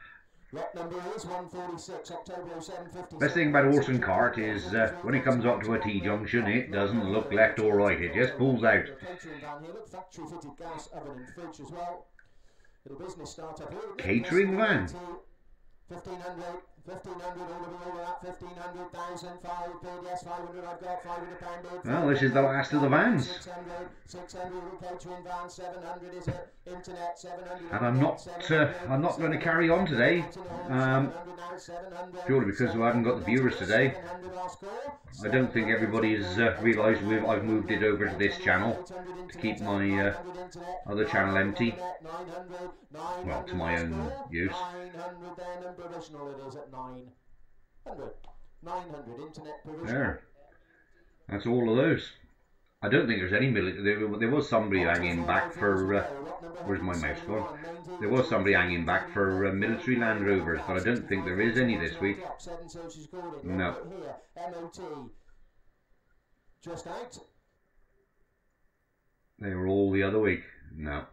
Best thing about horse and cart is when it comes up to a T-junction, it doesn't look left or right, it just pulls out. Catering van. 1,500, all that, 1,500, 1,000, 500, yes, 500, I've got 500 pound bid. Well, this is the last of the vans. 600, catering van, 700 is it, internet, 700. And I'm not going to carry on today, purely because I haven't got the viewers today. I don't think everybody has realised I've moved it over to this channel to keep my other channel empty. Well, to my own use. 900 then, and provisional it is at 900. 900 internet provisional. There. That's all of those. I don't think there's any there was somebody hanging back for where's my mouse gone? There was somebody hanging back for military Land Rovers, but I don't think there is any this week. No. Just out. They were all the other week. No.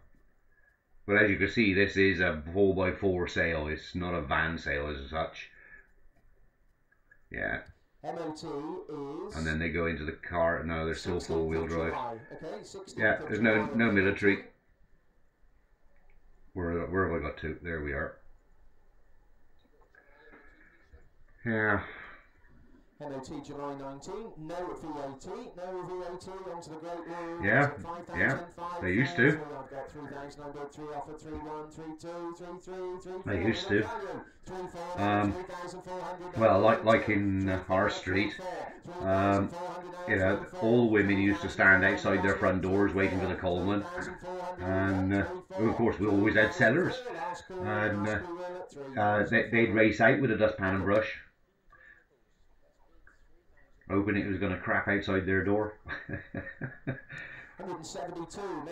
But as you can see, this is a 4x4 sale. It's not a van sale as such. Yeah. MOT is... And then they go into the car. No, they're still four-wheel drive. Okay, yeah, there's no military. Where have I got to? There we are. Yeah. MOT July 19, no VAT, no VAT onto the Great Wall. Yeah, yeah, they used to. They used to. Well, like in our street, you know, all the women used to stand outside their front doors waiting for the coalman, and of course we always had sellers, and they'd race out with a dustpan and brush, hoping it was going to crap outside their door.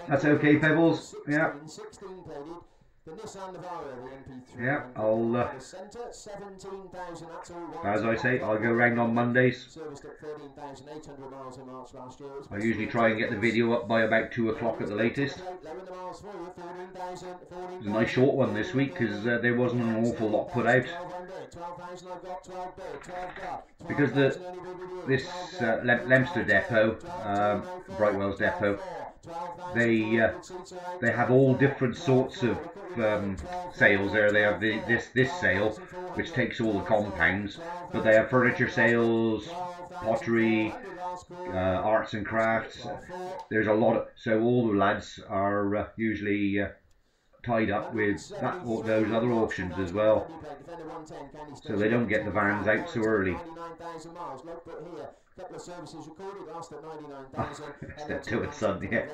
That's okay, Pebbles. Yeah. Yeah, I'll, as I say, I'll go round on Mondays. I usually try and get the video up by about 2 o'clock at the latest. It's a nice short one this week because there wasn't an awful lot put out. Because this Leicester depot, Brightwells depot, they have all different sorts of sales there. They have this sale which takes all the compounds, but they have furniture sales, pottery, arts and crafts. There's a lot of, so all the lads are usually tied up with those other auctions as well, so they don't get the vans out so early. Step 2 and Son, yeah.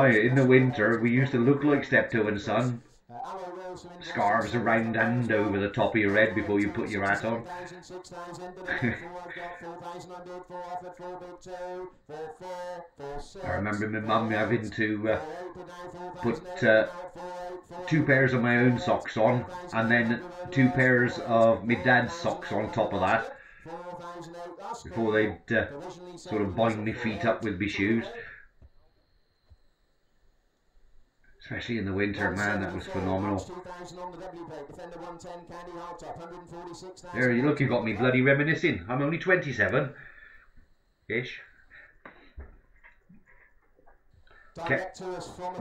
In the winter we used to look like Step 2 and Son. Scarves around and over the top of your head before you put your hat on. I remember my mum having to put 2 pairs of my own socks on, and then 2 pairs of my dad's socks on top of that, before they'd sort of bind my feet up with my shoes. Especially in the winter, man, that was phenomenal. 2000 on the W plate. Defender 110, Candy Hardtop, 146,000. There, you look, you got me bloody reminiscing. I'm only 27-ish.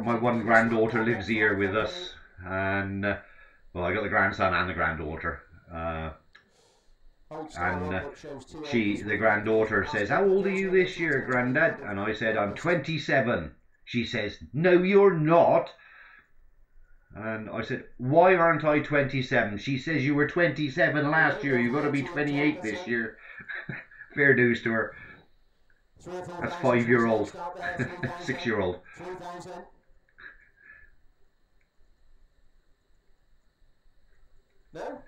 My one granddaughter lives here with us, and well, I got the grandson and the granddaughter. And the granddaughter says, "How old are you this year, Grandad?" And I said, "I'm 27. She says, "No, you're not." And I said, "Why aren't I 27? She says, "You were 27 last year. You've got to be 28 this year." Fair dues to her. That's 5-year-old, 6-year-old. No?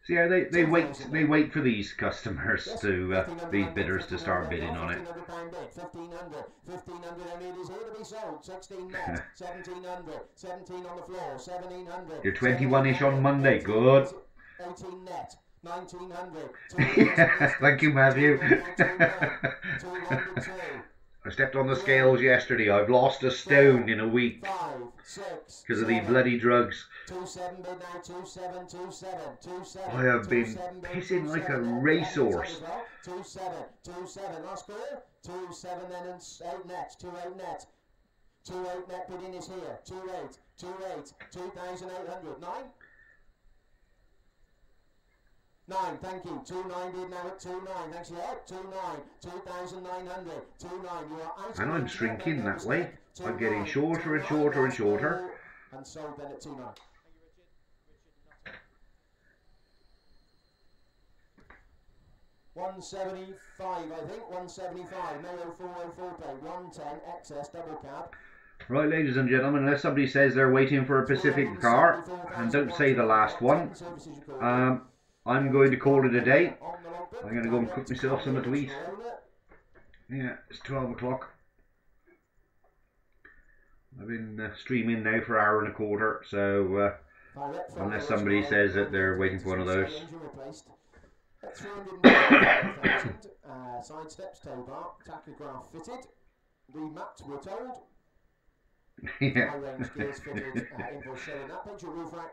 See how they wait for these customers to these bidders to start bidding on it. 1500 only it is here to be sold. 16 net, 1700, 17 on the floor, 1700. You're 21-ish on Monday, good. 18 net, 1900. Thank you, Matthew. I stepped on the scales yesterday. I've lost a stone in a week because of these bloody drugs. I have been pissing like a racehorse. 27, last call. 27 then and 8 net, 28 net. 28 net bidding is here. 28, 2,800. 9? 9, thank you. 2,9 bid now at 2,9. Thanks a lot. 2,9, 2,900. 2,9. You are out. And I'm shrinking that way. I'm getting shorter and shorter and shorter. And sold then at 2,9. 175, I think. 175. Mayo 404 plate. 110 XS double cab. Right, ladies and gentlemen, unless somebody says they're waiting for a Pacific car, and don't say the last one, I'm going to call it a day. I'm going to go and cook myself something to eat. Yeah, it's 12 o'clock. I've been streaming now for an hour and a quarter, so unless somebody says that they're waiting for one of those. 395,000, side steps, tow bar, tachograph fitted, remapped, we're told. Yeah. High range gears fitted, invoice showing that picture, roof rack.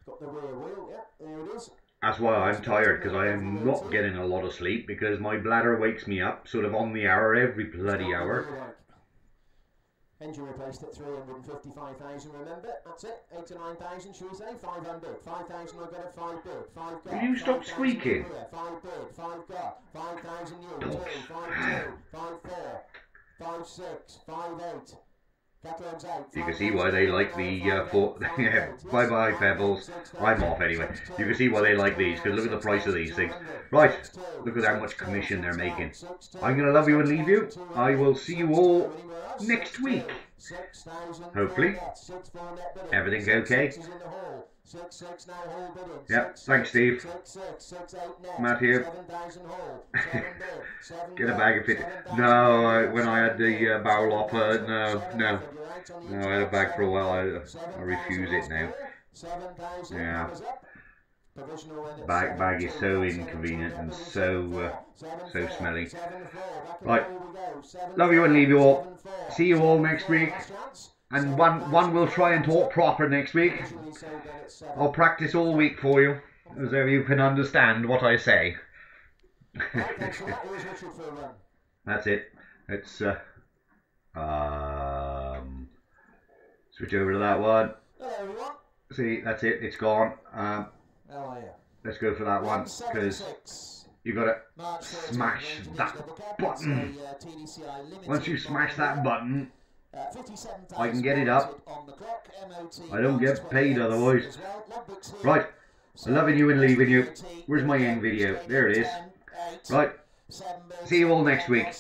Got the rear wheel, yeah, there it is. That's why I'm tired, because I am not getting a lot of sleep, because my bladder wakes me up sort of on the hour, every bloody hour. Engine replaced at 355,000, remember? That's it. 8 to 9,000, should we say? 500. 5,000, I got a 5 bid. 5 got. Will you stop squeaking? 5 bid. 5 got. 5,000 new. 2, 5 2, 5 4, 5 6, 5 8. Catalogue's out. You can see why they like the bye bye Pebbles. I'm off anyway. You can see why they like these, because look at the price of these things. Right, look at how much commission they're making. I'm going to love you and leave you. I will see you all next week. Hopefully. Everything's okay. Yep, thanks Steve. Matthew. Get a bag of 50. No, when I had the barrel hopper, no, I had a bag for a while. I refuse it now. Yeah. Bag is so inconvenient and so smelly. Right, love you and leave you all. See you all next week. And one will try and talk proper next week. I'll practice all week for you, as though you can understand what I say. That's it. Let's switch over to that one. See, that's it. It's gone. Let's go for that one, because you've got to smash that button. Once you smash that button, I can get it up. I don't get paid otherwise. Right, I'm loving you and leaving you. Where's my end video? There it is. Right, see you all next week.